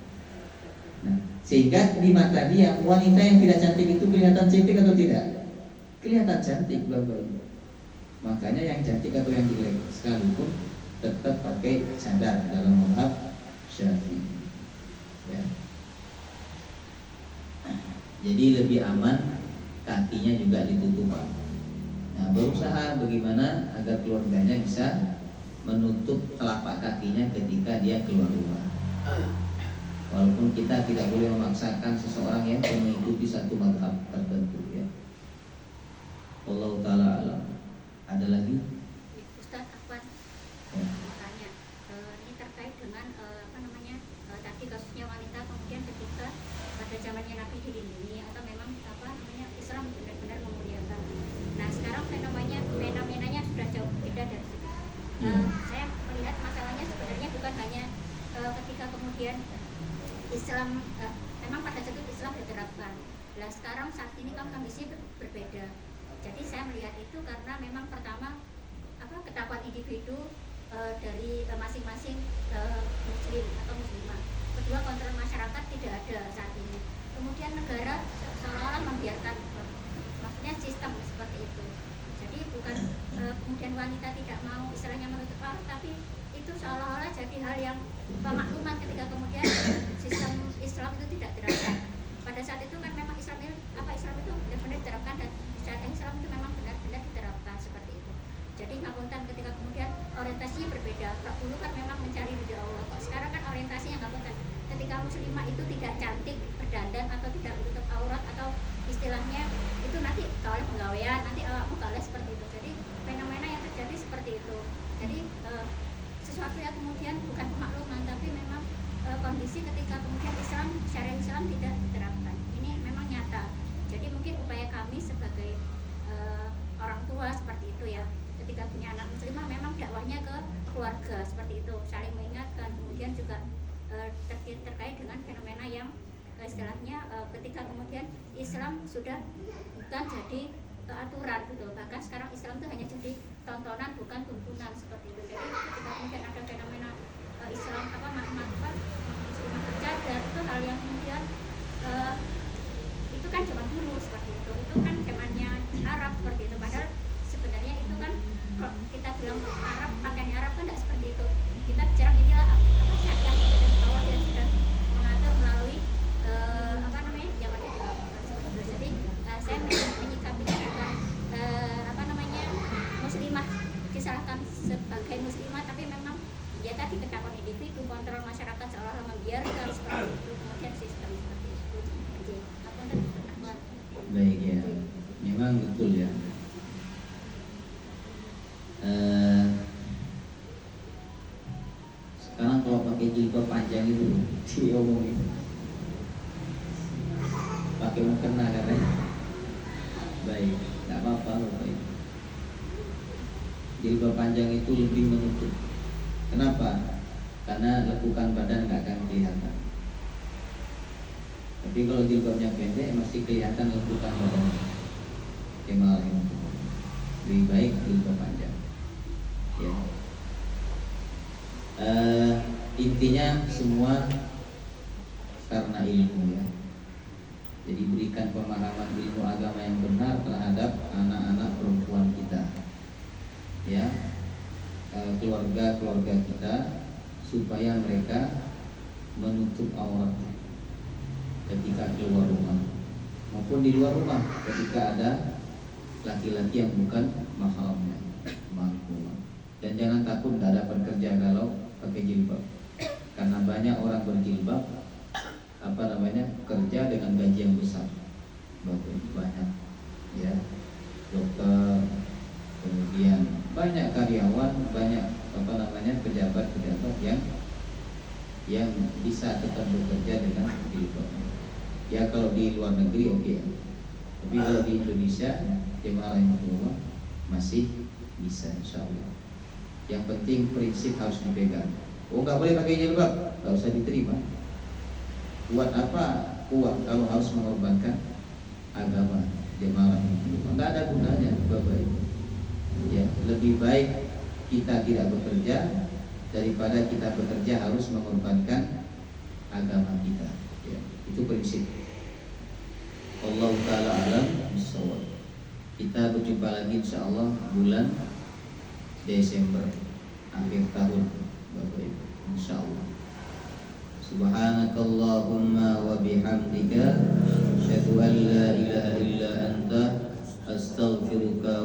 A: Nah, sehingga di mata dia wanita yang tidak cantik itu kelihatan cantik atau tidak? Kelihatan cantik Bapak Ibu. Makanya yang cantik atau yang jelek sekalipun tetap pakai cadar dalam mazhab Syafi'i. Ya. Jadi lebih aman kakinya juga ditutup. Nah, Nah, berusaha bagaimana agar keluarganya bisa menutup telapak kakinya ketika dia keluar rumah. Walaupun kita tidak boleh memaksakan seseorang yang mengikuti satu mazhab tertentu ya. Allah taala alam. Ada lagi?
C: Ustaz Afwan,
A: Ya.
C: tanya, ini terkait dengan tadi kasusnya wanita kemudian ketika pada zamannya Nabi dilindungi atau memang Islam benar-benar memuliakan. Nah sekarang fenomenanya sudah jauh beda dari situ. Saya melihat masalahnya sebenarnya bukan hanya ketika kemudian Islam memang pada saat itu Islam diterapkan. Nah sekarang saat ini kan kondisi berbeda. Jadi saya melihat itu karena memang pertama ketakuan individu dari masing-masing muslim atau muslimah. Kedua, kontrol masyarakat tidak ada saat ini. Kemudian negara seolah-olah membiarkan, maksudnya sistem seperti itu. Jadi bukan kemudian wanita tidak mau istilahnya menutup aurat, tapi itu seolah-olah jadi hal yang pemakluman ketika kemudian sistem Islam itu tidak diterapkan. Pada saat itu kan memang Islam itu benar-benar diterapkan dan syariat Islam itu memang benar-benar diterapkan seperti itu. Jadi ngapunten ketika kemudian orientasinya berbeda. Kalau dulu kan memang mencari ridha Allah. Kok sekarang kan orientasinya ngapunten. Ketika muslimah itu tidak cantik, berdandan atau tidak menutup aurat atau istilahnya itu nanti kalau penggawean nanti awakmu kalah seperti itu. Jadi fenomena yang terjadi seperti itu. Jadi sesuatu yang kemudian bukan pemakluman tapi memang kondisi ketika kemudian syariat Islam tidak diterapkan. Ini memang nyata. Jadi mungkin upaya kami sebagai orang tua seperti itu ya, ketika punya anak muslimah memang dakwahnya ke keluarga seperti itu, saling mengingatkan. Kemudian juga terkait dengan fenomena yang istilahnya ketika kemudian Islam sudah bukan jadi aturan gitu, bahkan sekarang Islam itu hanya jadi tontonan bukan tuntunan seperti itu. Jadi ketika kemudian ada fenomena Islam muslimah bercadar, itu hal yang kemudian itu kan zaman dulu seperti itu kan zamannya Arab seperti itu. Padahal sebenarnya itu kan kalau kita bilang Arab, pakaian Arab kan tidak seperti itu. Kita bicara inilah syariat dan Allah yang sudah mengatur melalui zaman itu seperti itu. Jadi saya menyikapinya bukan muslimah disalahkan sebagai muslimah, tapi memang ya tadi ketakuan individu, kontrol masyarakat seolah-olah membiarkan seperti itu, kemudian sistem seperti itu.
A: Baik ya, memang betul ya. Sekarang kalau pakai jilbab panjang itu diomongin, pakai mukena katanya. Baik, nggak apa-apa baik. Jilbab panjang itu lebih menutup. Kenapa? Karena lekukan badan nggak akan kelihatan. Tapi kalau jilbabnya pendek masih kelihatan lekukan badan. Lebih baik jilbab panjang. Ya. Intinya semua karena ilmu ya. Jadi berikan pemahaman ilmu agama yang benar terhadap anak-anak perempuan kita, ya, keluarga kita, supaya mereka menutup aurat ketika keluar rumah maupun di luar rumah ketika ada laki-laki yang bukan mahramnya. Dan jangan takut tidak dapat kerja kalau pakai jilbab, karena banyak orang berjilbab kerja dengan gaji yang besar, banyak ya, dokter, kemudian banyak karyawan, banyak pejabat-pejabat yang bisa tetap bekerja dengan jilbab. Ya kalau di luar negeri oke. Tapi kalau di Indonesia jemaah rahimahullah masih bisa insyaallah. Yang penting prinsip harus dipegang. Nggak boleh pakai jilbab, nggak usah diterima. Buat apa kuat kalau harus mengorbankan agama jemaah rahimahullah? Nggak ada gunanya Bapak Ibu. Ya, lebih baik kita tidak bekerja daripada kita bekerja harus mengorbankan agama kita. Ya, itu prinsip. Allah Ta'ala alam bisawab. Kita berjumpa lagi insyaallah bulan Desember akhir tahun Bapak Ibu insyaallah. Subhanakallahumma wa bihamdika asyhadu an la ilaha illa anta astaghfiruka